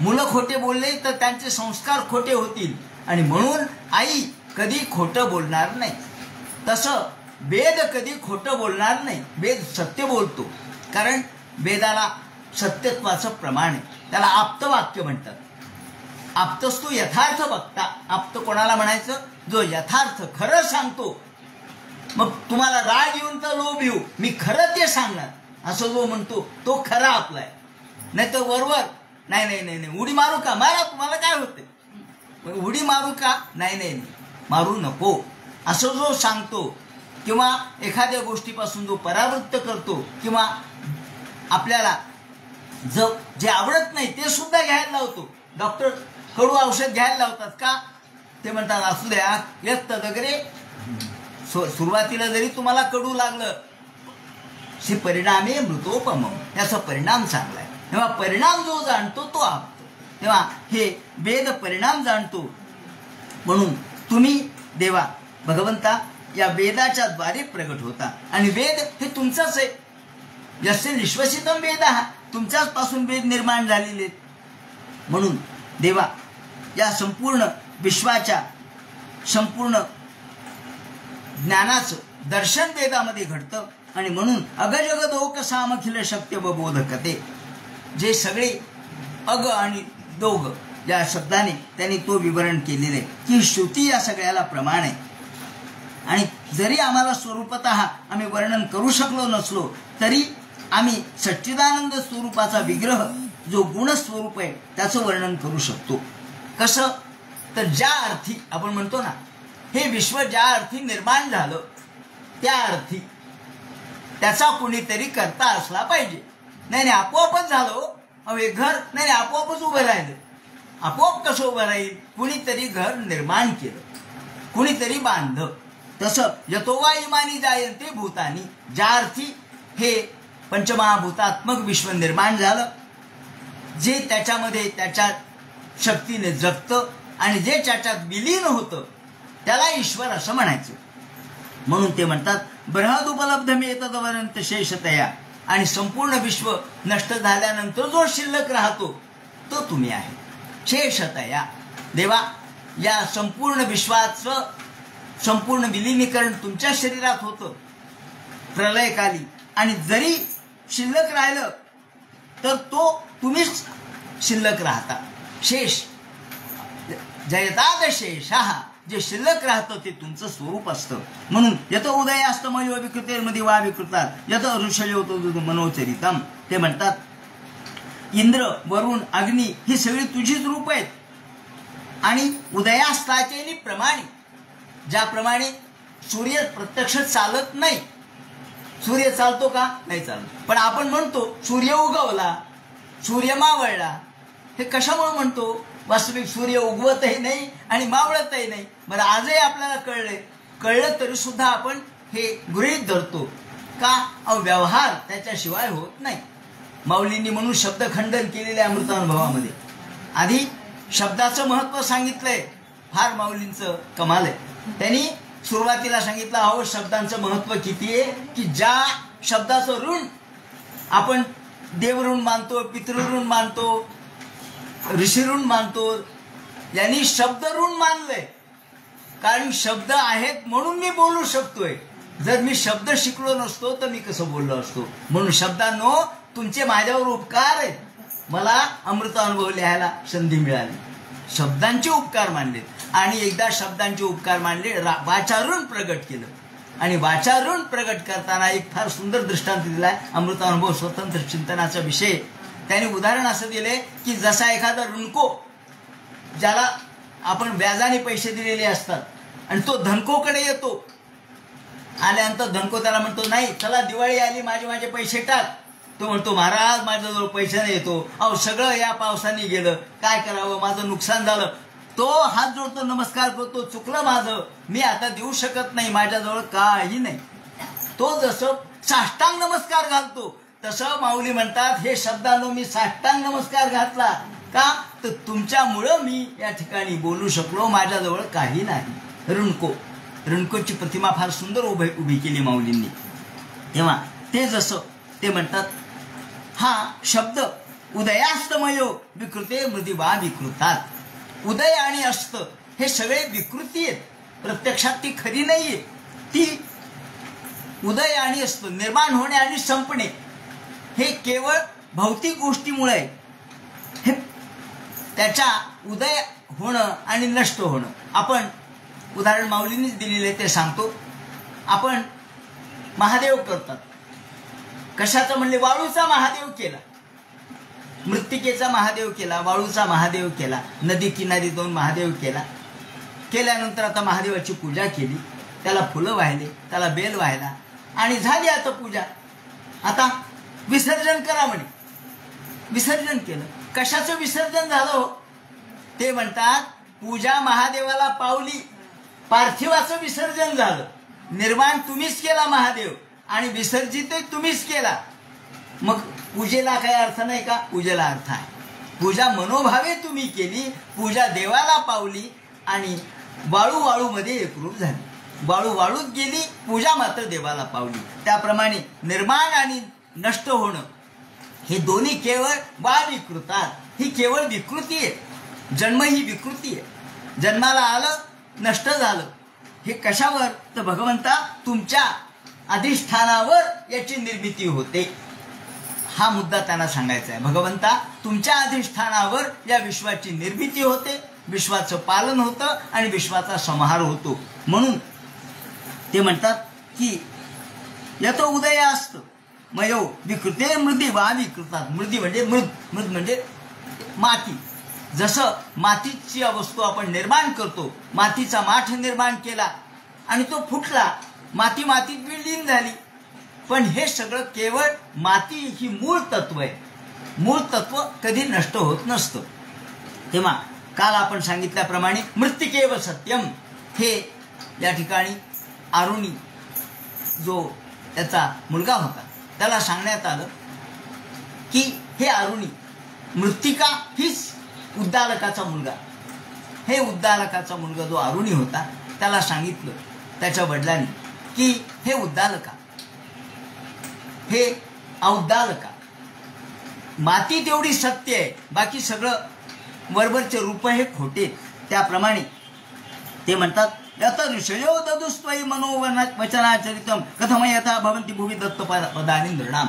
मुलं खोटे बोलले तर त्यांचे संस्कार खोटे होतील. आणि म्हणून आई कधी खोटं बोलणार नाही. तसं वेद कधी खोटं बोलणार नाही. वेद सत्य बोलतो, कारण वेदाला सत्यत्वाचं प्रमाण आहे. त्याला आप्तवाक्य म्हणतात. आप्तस्तू यथार्थ वक्ता. आप्त कोणाला म्हणायचं? जो यथार्थ खरं सांगतो. मग तुम्हाला राग येऊन तर लोभ येऊ, मी खरं ते सांगणार असं जो म्हणतो तो खरा आपला आहे. नाही तर वरवर नाही नाही नाही नाही उडी मारू का? मारा, तुम्हाला काय होते? उडी मारू का? नाही नाही नाही मारू नको असं जो सांगतो, किंवा एखाद्या गोष्टीपासून जो परावृत्त करतो, किंवा आपल्याला जे आवडत नाही ते सुद्धा घ्यायला लावतो. डॉक्टर कडू औषध घ्यायला लावतात का? ते म्हणतात असू द्या, येत वगैरे. सुरुवातीला जरी तुम्हाला कडू लागलं, परिणामे मृतोपम, त्याचा परिणाम चांगला आहे. तेव्हा परिणाम जो जाणतो तो आपतो. तेव्हा हे वेद परिणाम जाणतो. म्हणून तुम्ही देवा भगवंता या वेदाच्या द्वारे प्रगट होता. आणि वेद हे तुमचंच आहे. यस्य विश्वसितम वेद, तुमच्याच पासून वेद निर्माण झालेले. म्हणून देवा या संपूर्ण विश्वाच्या संपूर्ण ज्ञानाचं दर्शन वेदामध्ये घडतं. आणि म्हणून अगजगदोक सामखिल शक्य व बोधकते. जे सगळे अग आणि दोग या शब्दाने त्यांनी तो विवरण केलेले की श्रुती या सगळ्याला प्रमाण आहे. आणि जरी आम्हाला स्वरूपतः आम्ही वर्णन करू शकलो नसलो तरी आम्ही सच्चिदानंद स्वरूपाचा विग्रह जो गुणस्वरूप आहे त्याचं वर्णन करू शकतो. कसं? तर ज्या अर्थी आपण म्हणतो ना, हे विश्व ज्या अर्थी निर्माण झालं त्या अर्थी त्याचा कोणीतरी करता असला पाहिजे. नाही नाही आपोआपच झालो, अहो हे घर नाही आपोआपच उभं राहिलं. आपोआप कसं उभं राहील? कुणीतरी घर निर्माण केलं, कुणीतरी बांधलं. तसं यतोवा इमानी जायंते भूतानी, ज्या अर्थी हे पंचमहाभूतात्मक विश्व निर्माण झालं, जे त्याच्यामध्ये त्याच्या शक्तीने जगतं आणि जे त्याच्यात विलीन होतं त्याला ईश्वर असं म्हणायचं. म्हणून ते म्हणतात बृहद उपलब्ध मिळतपर्यंत शेषतया, आणि संपूर्ण विश्व नष्ट झाल्यानंतर जो शिल्लक राहतो तो तुम्ही आहे. शेषतया देवा, या संपूर्ण विश्वाचं संपूर्ण विलीनीकरण तुमच्या शरीरात होतं प्रलयकाली, आणि जरी शिल्लक राहिलं तर तो तुम्हीच शिल्लक राहता. शेष जयताद शेषः, जे शिल्लक राहतं ते तुमचं स्वरूप असतं. म्हणून यत उदय अस्तमयो विकृतेर्मध्ये वा विकृतात, यत ऋषयो तो मनोचरितम. ते म्हणतात इंद्र, वरुण, अग्नी ही सगळी तुझीच रूप आहेत. आणि उदयास्ताचे प्रमाणे, ज्याप्रमाणे सूर्य प्रत्यक्ष चालत नाही, सूर्य चालतो का? नाही चालत. पण आपण म्हणतो सूर्य उगवला, सूर्य मावळला. हे कशामुळे म्हणतो? वास्तविक सूर्य उगवतही नाही आणि मावळतही नाही. बरं, आजही आपल्याला कळलं तरी सुद्धा आपण हे गृहीत धरतो का? व्यवहार त्याच्याशिवाय होत नाही. माऊलींनी म्हणून शब्दखंडन केलेल्या अमृतानुभवामध्ये आधी शब्दाचं महत्व सांगितलंय. फार माऊलींचं कमाल आहे. त्यांनी सुरुवातीला सांगितलं अहो शब्दांचं महत्व किती आहे, की ज्या शब्दाचं ऋण आपण देवऋण मानतो, पितृऋण मानतो, ऋषीऋण मानतो, यांनी शब्द ऋण मानलंय. कारण शब्द आहेत म्हणून मी बोलू शकतोय. जर मी शब्द शिकलो नसतो तर मी कसं बोललो असतो? म्हणून शब्दांनो, तुमचे माझ्यावर उपकार आहेत. मला अमृत अनुभव लिहायला संधी मिळाली. शब्दांचे उपकार मानले, आणि एकदा शब्दांचे उपकार मानले, वाचारून प्रगट केलं. आणि वाचारून प्रगट करताना एक फार सुंदर दृष्टांत दिलाय अमृतानुभव स्वतंत्र चिंतनाचा विषय. त्याने उदाहरण असं दिले की जसा एखादा ऋणको, ज्याला आपण व्याजाने पैसे दिलेले असतात, आणि तो धनकोकडे येतो. आल्यानंतर धनको त्याला म्हणतो नाही चला दिवाळी आली, माझे पैसे टाक. तो म्हणतो महाराज माझ्याजवळ पैसे नाही येतो, अहो सगळं या पावसाने गेलं, काय करावं, माझं नुकसान झालं. तो हात जोडतो, नमस्कार करतो, चुकलं माझं, मी आता देऊ शकत नाही, माझ्याजवळ काही नाही. तो जसं साष्टांग नमस्कार घालतो तसं माऊली म्हणतात हे शब्दांनो मी साष्टांग नमस्कार घातला का? तर तुमच्यामुळं मी या ठिकाणी बोलू शकलो, माझ्याजवळ काही नाही. ऋणकोची प्रतिमा फार सुंदर उभी केली माऊलींनी. तेव्हा ते जसं ते म्हणतात हा शब्द उदयास्तमयो विकृते मृदी वा विकृतात. उदय आणि अस्त हे सगळे विकृती आहेत. प्रत्यक्षात ती खरी नाहीये. ती उदय आणि अस्त, निर्माण होणे आणि संपणे, हे केवळ भौतिक गोष्टीमुळे, हे त्याच्या उदय होणं आणि नष्ट होणं. आपण उदाहरण माऊलींनीच दिलेले ते सांगतो. आपण महादेव करतात, कशाचं म्हणले? वाळूचा महादेव केला, मृत्तिकेचा महादेव केला, वाळूचा महादेव केला, नदी किनारी 2 महादेव केल्यानंतर आता महादेवाची पूजा केली, त्याला फुलं वाहिले, त्याला बेल वाहिला, आणि झाली आता पूजा. आता विसर्जन करा म्हणे. विसर्जन केलं. कशाचं विसर्जन झालं हो? ते म्हणतात पूजा महादेवाला पावली, पार्थिवाचं विसर्जन झालं. निर्माण तुम्हीच केला महादेव, आणि विसर्जितही तुम्हीच केला. मग पूजेला काही अर्थ नाही का? पूजेला अर्थ आहे. पूजा मनोभावे तुम्ही केली, पूजा देवाला पावली, आणि वाळूमध्ये एकरूप झाली. वाळूत गेली, पूजा मात्र देवाला पावली. त्याप्रमाणे निर्माण आणि नष्ट होणं हे दोन्ही केवळ वा विकृतात, ही केवळ विकृती आहे. जन्म ही विकृती आहे. जन्माला आलं, नष्ट झालं. हे कशावर? तर भगवंता तुमच्या अधिष्ठानावर याची निर्मिती होते. हा मुद्दा त्यांना सांगायचा आहे. भगवंता तुमच्या अधिष्ठानावर या विश्वाची निर्मिती होते, विश्वाचं पालन होतं आणि विश्वाचा संहार होतो. म्हणून ते म्हणतात की यतो उदय असतं मयो विकृते मृदी वा विकृतात. मृदी म्हणजे मृद म्हणजे माती. जसं मातीची वस्तू आपण निर्माण करतो, मातीचा माठ निर्माण केला आणि तो फुटला, मातीत विलीन झाली. पण हे सगळं केवळ माती ही मूळ तत्व आहे. मूळ तत्व कधी नष्ट होत नसतं. तेव्हा काल आपण सांगितल्याप्रमाणे मृत्तिकेव सत्यम हे या ठिकाणी आरुणी जो त्याचा मुलगा होता त्याला सांगण्यात आलं की हे आरुणी, मृत्तिका हीच उद्दालकाचा मुलगा. हे उद्दालकाचा मुलगा जो आरुणी होता त्याला सांगितलं त्याच्या वडिलांनी की हे उद्दालका, हे औद्दालका, माती तेवढी सत्य आहे, बाकी सगळं वरवरचे रूप हे खोटे. त्याप्रमाणे ते म्हणतात यत ऋषयो ददुस्त्वयि मनोवचनाचरितम कथम यथा भवन्ति भुवि दत्त पदानि नृणाम.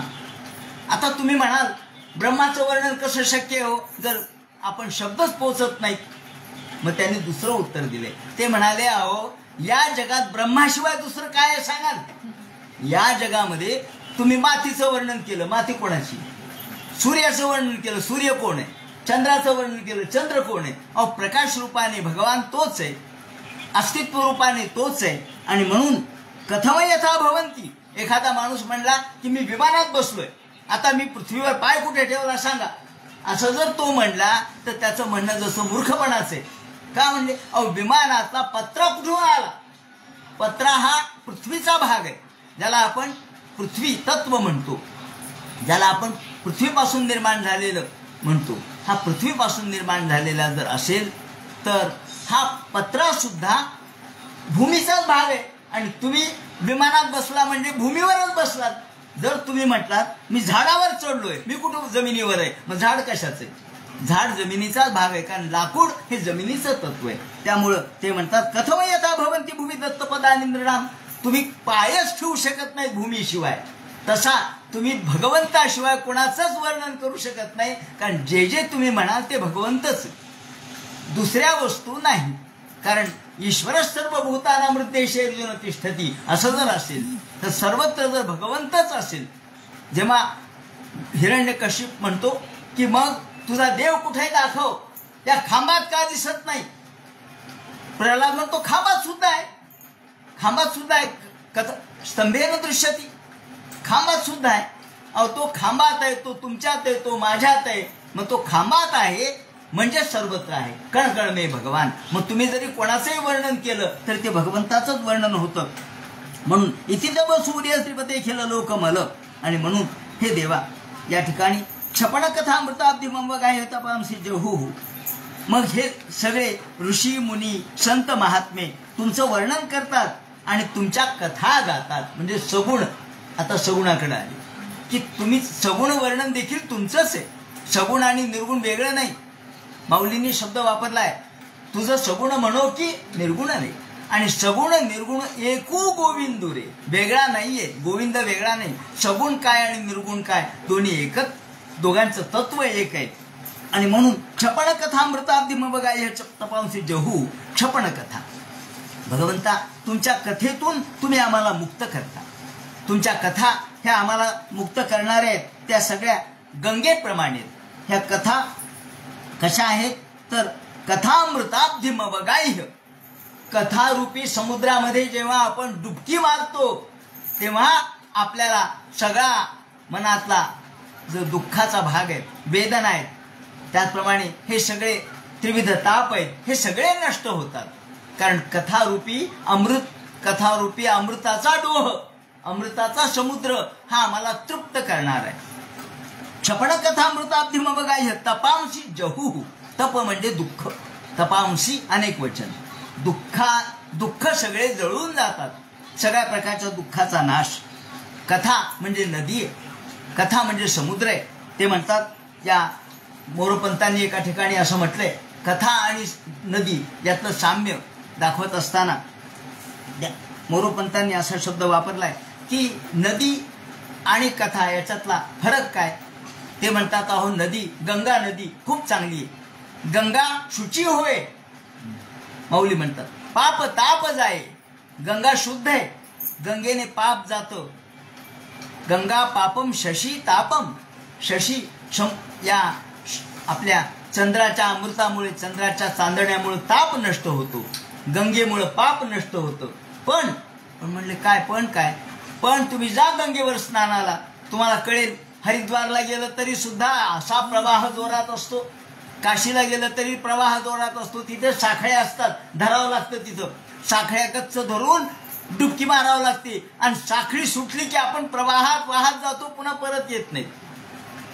आता तुम्ही म्हणाल ब्रह्माचं वर्णन कसं शक्य हो जर आपण शब्दच पोचत नाहीत. मग त्यांनी दुसरं उत्तर दिले. ते म्हणाले अहो या जगात ब्रह्माशिवाय दुसरं काय आहे सांगाल. या जगामध्ये तुम्ही मातीचं वर्णन केलं, माती कोणाची. सूर्याचं वर्णन केलं, सूर्य कोण आहे. चंद्राचं वर्णन केलं, चंद्र कोण आहे. अहो प्रकाश रूपाने भगवान तोच आहे, अस्तित्व रूपाने तोच आहे. आणि म्हणून कथम यथा भवन्ति, एखादा माणूस म्हणला की मी विमानात बसलोय, आता मी पृथ्वीवर पाय कुठे ठेवला सांगा, असं जर तो म्हणला तर त्याचं म्हणणं जसं मूर्खपणाचं आहे. का म्हणजे अहो विमानातला पत्रा कुठून आला. पत्रा हा पृथ्वीचा भाग आहे, ज्याला आपण पृथ्वी तत्व म्हणतो, ज्याला आपण पृथ्वीपासून निर्माण झालेलं म्हणतो. हा पृथ्वीपासून निर्माण झालेला जर असेल तर हा पत्रा सुद्धा भूमीचाच भाग आहे. आणि तुम्ही विमानात बसला म्हणजे भूमीवरच बसलात. जर तुम्ही म्हटलात मी झाडावर चढलोय, मी कुठं जमिनीवर आहे, मग झाड कशाचं आहे. झाड जमिनीचाच भाग आहे, कारण लाकूड हे जमिनीचं तत्व आहे. त्यामुळं ते म्हणतात कथम यथा भवन्ति भूमी दत्त पदानि नृणाम. तुम्ही पायच ठेवू शकत नाही भूमीशिवाय, तसा तुम्ही भगवंताशिवाय कोणाचंच वर्णन करू शकत नाही. कारण जे जे तुम्ही म्हणाल ते भगवंतच, दुसऱ्या वस्तू नाही. कारण ईश्वर सर्वभूतानां हृदयेषु अर्जुन तिष्ठती असं जर असेल तर सर्वत्र जर भगवंतच असेल. जेव्हा हिरण्यकशिप म्हणतो की मग तुझा देव कुठे दाखव, त्या खांबात का दिसत नाही. प्रल्हाद म्हणतो खांबात सुद्धा आहे, खांबात सुद्धा आहे, स्तंभेन दृश्यती, खांबात सुद्धा आहे. अहो तो खांबात आहे, तो तुमच्यात आहे, तो माझ्यात आहे. मग तो खांबात आहे म्हणजे सर्वत्र आहे. कण कण मे भगवान. मग तुम्ही जरी कोणाचंही वर्णन केलं तर ते भगवंताचंच वर्णन होतं. म्हणून इति तव सूर्य श्रीपते खिल लोकमल. आणि म्हणून हे देवा या ठिकाणी क्षपण कथा मृताब्दी मम गाय तपांसी जहू. मग हे सगळे ऋषी मुनी संत महात्मे तुमचं वर्णन करतात आणि तुमच्या कथा गातात. म्हणजे सगुण, आता सगुणाकडे आले की तुम्ही सगुण वर्णन देखील तुमचंच आहे. सगुण आणि निर्गुण वेगळं नाही. माऊलींनी शब्द वापरलाय, तुझं सगुण म्हणो की निर्गुण नाही. आणि सगुण निर्गुण एकू गोविंदू रे, वेगळा नाहीये. गोविंद वेगळा नाही. सगुण काय आणि निर्गुण काय दोन्ही एकच, दोघांचं तत्व एक आहे. आणि म्हणून क्षपण कथा मृताब्दी मम गाय तपांसी जहू. क्षपण कथा, भगवंता तुमच्या कथेतून तुम्ही आम्हाला मुक्त करता. तुमच्या कथा ह्या आम्हाला मुक्त करणाऱ्या आहेत, त्या सगळ्या गंगेप्रमाणे. ह्या कथा कशा आहेत तर कथामृताब्धी मवगाह्य. कथारूपी समुद्रामध्ये जेव्हा आपण डुबकी मारतो तेव्हा आपल्याला सगळा मनातला जो दुःखाचा भाग आहे, वेदना आहेत, त्याचप्रमाणे हे सगळे त्रिविध ताप आहेत, हे सगळे नष्ट होतात. कारण कथारूपी अमृत, कथारूपी अमृताचा डोह, अमृताचा समुद्र हा आम्हाला तृप्त करणार आहे. क्षपण कथामृताब्धी मम गाह्य तपांसी जहू. तप म्हणजे दुःख, तपांसी अनेक वचन. दुःख सगळे जळून जातात, सगळ्या प्रकारच्या दुःखाचा नाश. कथा म्हणजे नदी आहे, कथा म्हणजे समुद्र आहे. ते म्हणतात या मोरोपंतांनी एका ठिकाणी असं म्हटलंय, कथा आणि नदी यातलं साम्य दाखवत असताना मोरोपंतांनी असा शब्द वापरलाय की नदी आणि कथा याच्यातला फरक काय. ते म्हणतात अहो नदी, गंगा नदी खूप चांगली आहे, गंगा शुची होय. माऊली म्हणतात पाप ताप जाय, गंगा शुद्ध आहे, गंगेने पाप जातं. गंगा पापम शशी तापम. शशी या आपल्या चंद्राच्या अमृतामुळे, चंद्राच्या चांदण्यामुळे ताप नष्ट होतो, गंगेमुळे पाप नष्ट होतं. पण म्हणले काय, पण काय, पण तुम्ही जा गंगेवर स्नानाला, तुम्हाला कळेल हरिद्वारला गेलं तरी सुद्धा असा प्रवाह जोरात असतो, काशीला गेलं तरी प्रवाह जोरात असतो. तिथे साखळ्या असतात, धरावं लागतं. तिथं साखळ्या गच्च धरून डुबकी मारावं लागते आणि साखळी सुटली की आपण प्रवाहात वाहत जातो, पुन्हा परत येत नाही.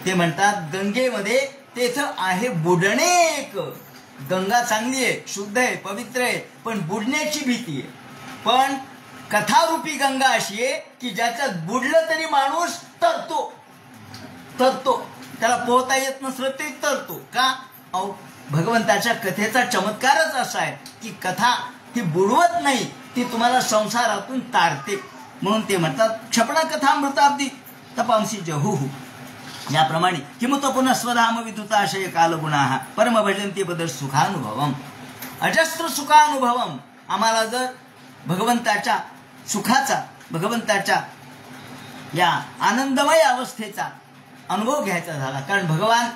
ते म्हणतात गंगेमध्ये तेथं आहे बुडणे एक. गंगा चांगली आहे, शुद्ध आहे, पवित्र आहे, पण बुडण्याची भीती आहे. पण कथारूपी गंगा अशी आहे की ज्याच्यात बुडलं तरी माणूस तरतो. त्याला पोहता येत नसलं तरी तरतो. का? अहो, भगवंताच्या कथेचा चमत्कारच असा आहे की कथा ही बुडवत नाही, ती तुम्हाला संसारातून तारते. म्हणून ते म्हणतात क्षपण कथामृताब्दी तपांसी जहुहु. याप्रमाणे किमुत पुनः स्वधाम विद्युताशय कालगुणाः परम भजन्ति पद सुखानुभवम. अजस्र सुखानुभवम. आम्हाला जर भगवंताच्या सुखाचा, भगवंताच्या या आनंदमय अवस्थेचा अनुभव घ्यायचा झाला, कारण भगवान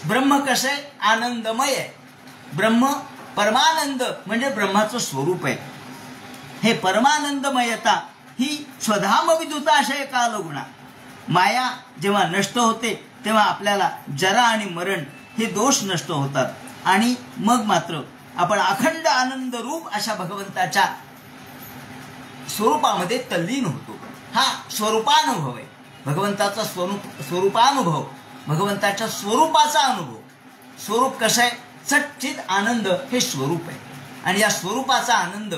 ब्रह्म कसं आहे? आनंदमय आहे. ब्रह्म परमानंद म्हणजे ब्रह्माचं स्वरूप आहे. हे परमानंदमयता ही स्वधाम विद्युताशय कालगुणा. माया जेव्हा नष्ट होते तेव्हा आपल्याला जरा आणि मरण हे दोष नष्ट होतात आणि मग मात्र आपण अखंड आनंद रूप अशा भगवंताच्या स्वरूपामध्ये तल्लीन होतो. हा स्वरूपानुभव आहे. भगवंताचा स्वरूपानुभव, भगवंताच्या स्वरूपाचा अनुभव. स्वरूप कसं आहे? सच्चिद आनंद हे स्वरूप आहे. आणि या स्वरूपाचा आनंद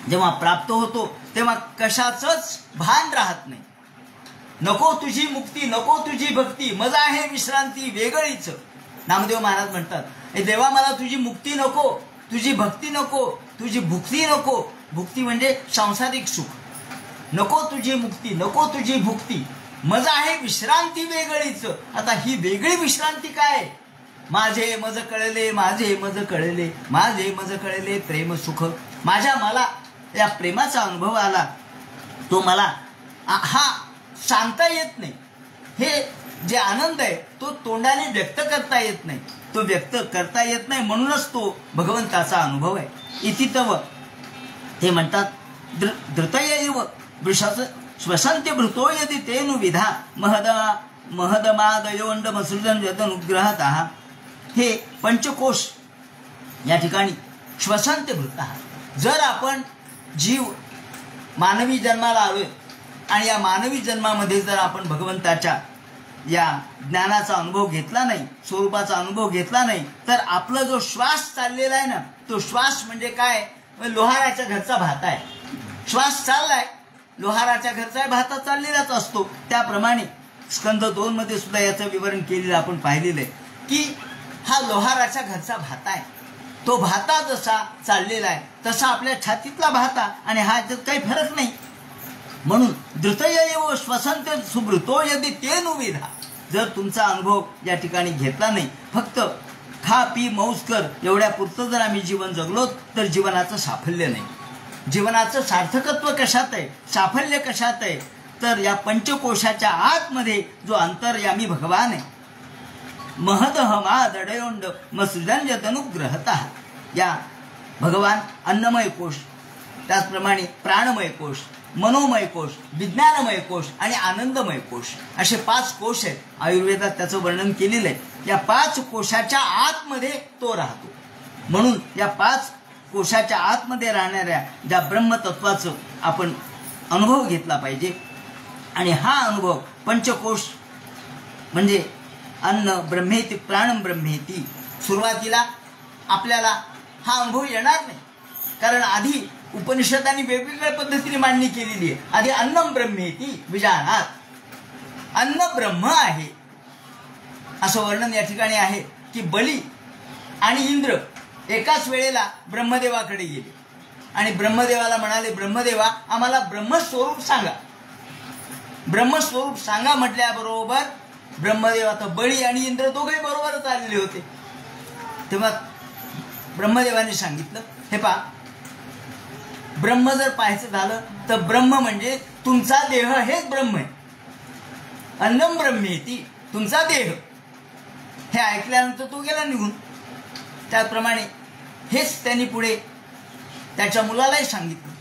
जेव्हा प्राप्त होतो तेव्हा कशाचंच भान राहत नाही. नको तुझी मुक्ती, नको तुझी भक्ती, मजा आहे विश्रांती वेगळीच. नामदेव महाराज म्हणतात, ए देवा मला तुझी मुक्ती नको, तुझी भक्ती नको, तुझी भुक्ती नको. भुक्ती म्हणजे सांसारिक सुख. नको तुझी मुक्ती, नको तुझी भुक्ती, मजा आहे विश्रांती वेगळीच. आता ही वेगळी विश्रांती काय? माझे मज कळले, माझे मज कळले, माझे मज कळले प्रेम सुख. मला या प्रेमाचा अनुभव आला, तो मला हा सांगता येत नाही. हे जे आनंद आहे तो तोंडाने व्यक्त करता येत नाही, तो व्यक्त करता येत नाही, म्हणूनच तो भगवंताचा अनुभव आहे. इति तव ते म्हणतात धृतयैव वृषाच श्वसंते भृतो यदि तेनु विधा महदमादयोंड मसृजन यदनुग्रहतः. हे पंचकोश या ठिकाणी श्वसंते भृत. जर आपण जीव मानवी जन्माला आलोय आणि या मानवी जन्मामध्ये जर आपण भगवंताच्या या ज्ञानाचा अनुभव घेतला नाही, स्वरूपाचा अनुभव घेतला नाही, तर आपला जो श्वास चाललेला आहे ना, तो श्वास म्हणजे काय? लोहाराच्या घरचा भाता आहे. श्वास चाललाय, लोहाराच्या घरचा आहे, भाता चाललेलाच असतो. त्याप्रमाणे स्कंद 2 मध्ये सुद्धा याचं विवरण केलेलं आपण पाहिलेलं आहे की हा लोहाराच्या घरचा भाता आहे. तो भाता जसा चाललेला आहे तसा आपल्या छातीतला भाता आणि हा काही फरक नाही. म्हणून धृतयैव श्वसंते सुभृतो यदि तेनु विधा. जर तुमचा अनुभव या ठिकाणी घेतला नाही, फक्त खा पी मौज कर एवढ्या पुरतं जर आम्ही जीवन जगलो तर जीवनाचं साफल्य नाही. जीवनाचं सार्थकत्व कशात आहे, साफल्य कशात आहे? तर या पंचकोशाच्या आतमध्ये जो अंतर्यामी भगवान आहे. महदहमादडयोंड मसृजन्यतनुग्रहतः. या भगवान अन्नमय कोश, त्याचप्रमाणे प्राणमय कोश, मनोमय कोश, विज्ञानमय कोश आणि आनंदमय कोश असे 5 कोश आहेत. आयुर्वेदात त्याचं वर्णन केलेलं आहे. या 5 कोशाच्या आतमध्ये तो राहतो. म्हणून या 5 कोशाच्या आतमध्ये राहणाऱ्या ज्या ब्रह्मतत्वाचं आपण अनुभव घेतला पाहिजे. आणि हा अनुभव पंचकोश म्हणजे अन्न ब्रह्मेती प्राणम ब्रह्मेती. सुरुवातीला आपल्याला हा अनुभव येणार नाही, कारण आधी उपनिषदांनी वेगवेगळ्या पद्धतीने मांडणी केलेली आहे. आधी अन्नम ब्रह्मेती विजानात, अन्न ब्रह्म आहे असं वर्णन या ठिकाणी आहे की बली आणि इंद्र एकाच वेळेला ब्रह्मदेवाकडे गेले आणि ब्रह्मदेवाला म्हणाले, ब्रह्मदेवा आम्हाला ब्रह्मस्वरूप सांगा. ब्रह्मस्वरूप सांगा म्हटल्याबरोबर ब्रह्मदेव, आता बळी आणि इंद्र दोघे बरोबरच आलेले होते. तेव्हा ब्रह्मदेवाने सांगितलं, हे पहा, ब्रह्म जर पाहायचं झालं तर ब्रह्म म्हणजे तुमचा देह हेच ब्रह्म आहे. अन्नम ब्रह्मेती, तुमचा देह. हे ऐकल्यानंतर तो गेला निघून. त्याप्रमाणे हेच त्यांनी पुढे त्याच्या मुलालाही सांगितलं.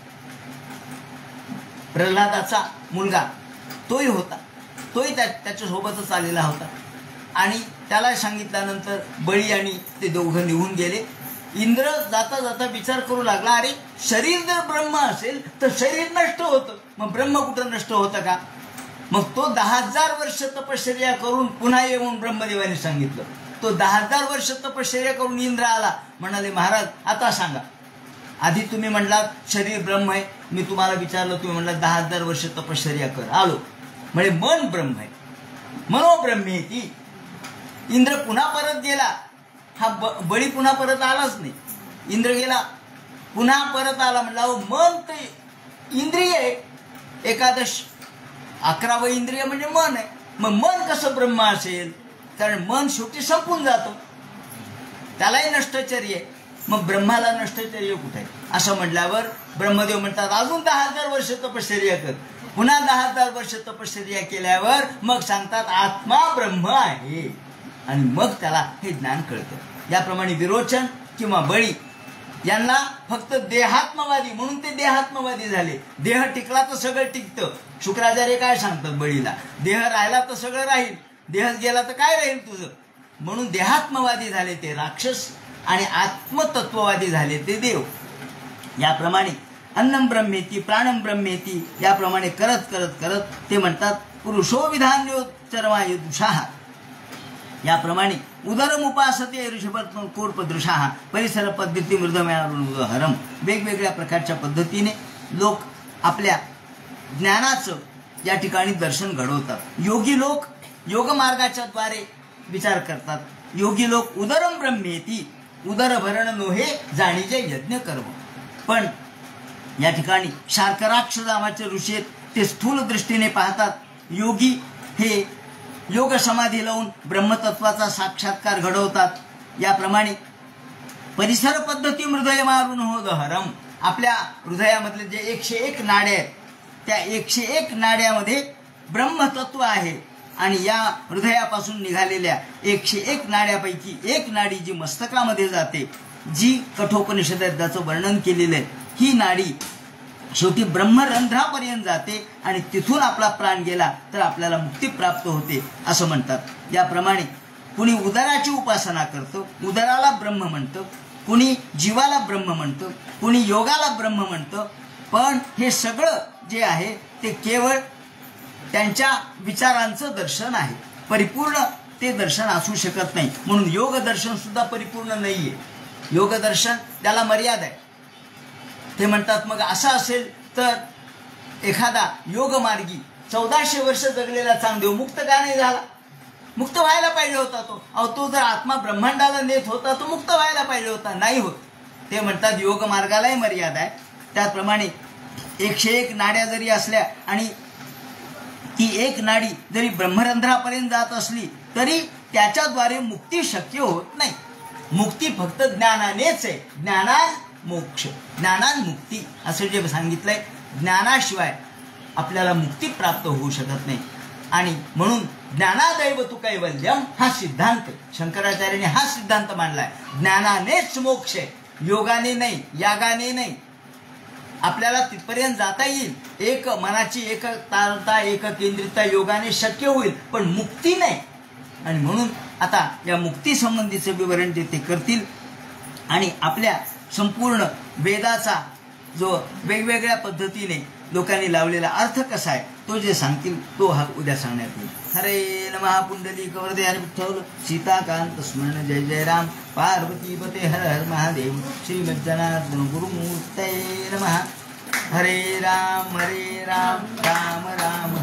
प्रल्हादाचा मुलगा तोही होता. तोही त्याच्यासोबतच आलेला होता. आणि त्याला सांगितल्यानंतर बळी आणि ते दोघं निघून गेले. इंद्र जाता जाता विचार करू लागला, अरे शरीर जर ब्रह्म असेल तर शरीर नष्ट होतं, मग ब्रह्म कुठं नष्ट होतं का? मग तो 10,000 वर्ष तपश्चर्या करून पुन्हा येऊन ब्रह्मदेवाने सांगितलं. तो 10,000 वर्ष तपश्चर्या करून इंद्र आला. म्हणाले, महाराज आता सांगा, आधी तुम्ही म्हणलात शरीर ब्रह्म आहे, मी तुम्हाला विचारलं, तुम्ही म्हणलात 10,000 वर्ष तपश्चर्या कर. आलो म्हणजे मन ब्रह्म आहे, मनोब्रह्मेती. इंद्र पुन्हा परत गेला. हा बळी पुन्हा परत आलाच नाही. इंद्र गेला, पुन्हा परत आला. म्हणला मन ते इंद्रिय आहे, एकादश 11वं इंद्रिय म्हणजे मन आहे. मग मन कसं ब्रह्म असेल? कारण मन शेवटी संपून जातो, त्यालाही नष्टचर्य आहे. मग ब्रह्माला नष्टचर्य कुठे आहे? असं म्हटल्यावर ब्रह्मदेव म्हणतात, अजून 10,000 वर्ष तपश्चर्या कर. पुन्हा 10,000 वर्ष तपश्चर्या केल्यावर मग सांगतात आत्मा ब्रह्म आहे. आणि मग त्याला हे ज्ञान कळतं. याप्रमाणे विरोचन किंवा बळी यांना फक्त देहात्मवादी म्हणून ते देहात्मवादी झाले. देह टिकला तर सगळं टिकतं. शुक्राचार्य काय सांगतात बळीला, देह राहिला तर सगळं राहील, देहच गेला तर काय राहील तुझं. म्हणून देहात्मवादी झाले ते राक्षस आणि आत्मतत्ववादी झाले ते देव. याप्रमाणे अन्नम ब्रह्मेती प्राणम ब्रह्मेती याप्रमाणे करत करत करत ते म्हणतात पुरुषो विधान्यो चरमायुषाः. याप्रमाणे उदरमुपासते ऋषभकोर्पदृशाः परिसर पद्धती मृदमयाहरम. वेगवेगळ्या प्रकारच्या पद्धतीने लोक आपल्या ज्ञानाचं या ठिकाणी दर्शन घडवतात. योगी लोक योगमार्गाच्या द्वारे विचार करतात. योगी लोक उदरम ब्रह्मेती, उदर भरण नोहे जाणीचे यज्ञ कर्म. पण या ठिकाणी शार्कराक्ष नावाचे ऋषी आहेत, ते स्थूल दृष्टीने पाहतात. योगी हे योग समाधी लावून ब्रह्मतत्वाचा साक्षात्कार घडवतात. याप्रमाणे परिसर पद्धती हृदय मारून हो दहरम. आपल्या हृदयामधले जे 101 नाड्या आहेत, त्या 101 नाड्यामध्ये ब्रह्मतत्व आहे. आणि या हृदयापासून निघालेल्या 101 नाड्यापैकी एक नाडी जी मस्तकामध्ये जाते, जी कठोपनिषदात ज्याचं वर्णन केलेलं आहे, ही नाडी शेवटी ब्रह्मरंध्रापर्यंत जाते आणि तिथून आपला प्राण गेला तर आपल्याला मुक्ती प्राप्त होते असं म्हणतात. याप्रमाणे कुणी उदराची उपासना करतं, उदराला ब्रह्म म्हणतं, कुणी जीवाला ब्रह्म म्हणतं, कुणी योगाला ब्रह्म म्हणतं. पण हे सगळं जे आहे ते केवळ त्यांच्या विचारांचं दर्शन आहे, परिपूर्ण ते दर्शन असू शकत नाही. म्हणून योग दर्शन सुद्धा परिपूर्ण नाहीये. योग दर्शन त्याला मर्यादा आहे. ते म्हणतात मग असं असेल तर एखादा योगमार्गी 1400 वर्ष जगलेला चांगदेव मुक्त का नाही झाला? मुक्त व्हायला पाहिजे होता तो. तो जर आत्मा ब्रह्मांडाला नेत होता तो मुक्त व्हायला पाहिजे होता, नाही होत. ते म्हणतात योग मार्गालाही मर्यादा आहे. त्याचप्रमाणे 101 नाड्या जरी असल्या आणि ती एक नाडी जरी ब्रह्मरंध्रापर्यंत जात असली तरी त्याच्याद्वारे मुक्ती शक्य होत नाही. मुक्ती फक्त ज्ञानानेच आहे. ज्ञानान मोक्ष, ज्ञानान मुक्ती असं जे सांगितलंय. ज्ञानाशिवाय आपल्याला मुक्ती प्राप्त होऊ शकत नाही. आणि म्हणून ज्ञानादैव तु कैवल्यम हा सिद्धांत शंकराचार्यांनी हा सिद्धांत मांडलाय. ज्ञानानेच मोक्ष आहे, योगाने नाही, यागाने नाही. आपल्याला तिथपर्यंत जाता येईल. एक मनाची एकता एक केंद्रितता योगाने शक्य होईल, पण मुक्ती नाही. आणि म्हणून आता या मुक्ती संबंधीचे विवरण ते करतील आणि आपल्या संपूर्ण वेदाचा जो वेगवेगळ्या पद्धतीने लोकांनी लावलेला अर्थ कसा आहे तो जे सांगतील तो हा उद्या सांगण्यात येईल. हरे नमः पुंडलिक वरदे हरे विठ्ठल सीताकांत स्मरण जय जय राम पार्वती पते हर हर महादेव श्रीमज्जनार्दन गुरुमूर्तये नमः. हरे राम राम राम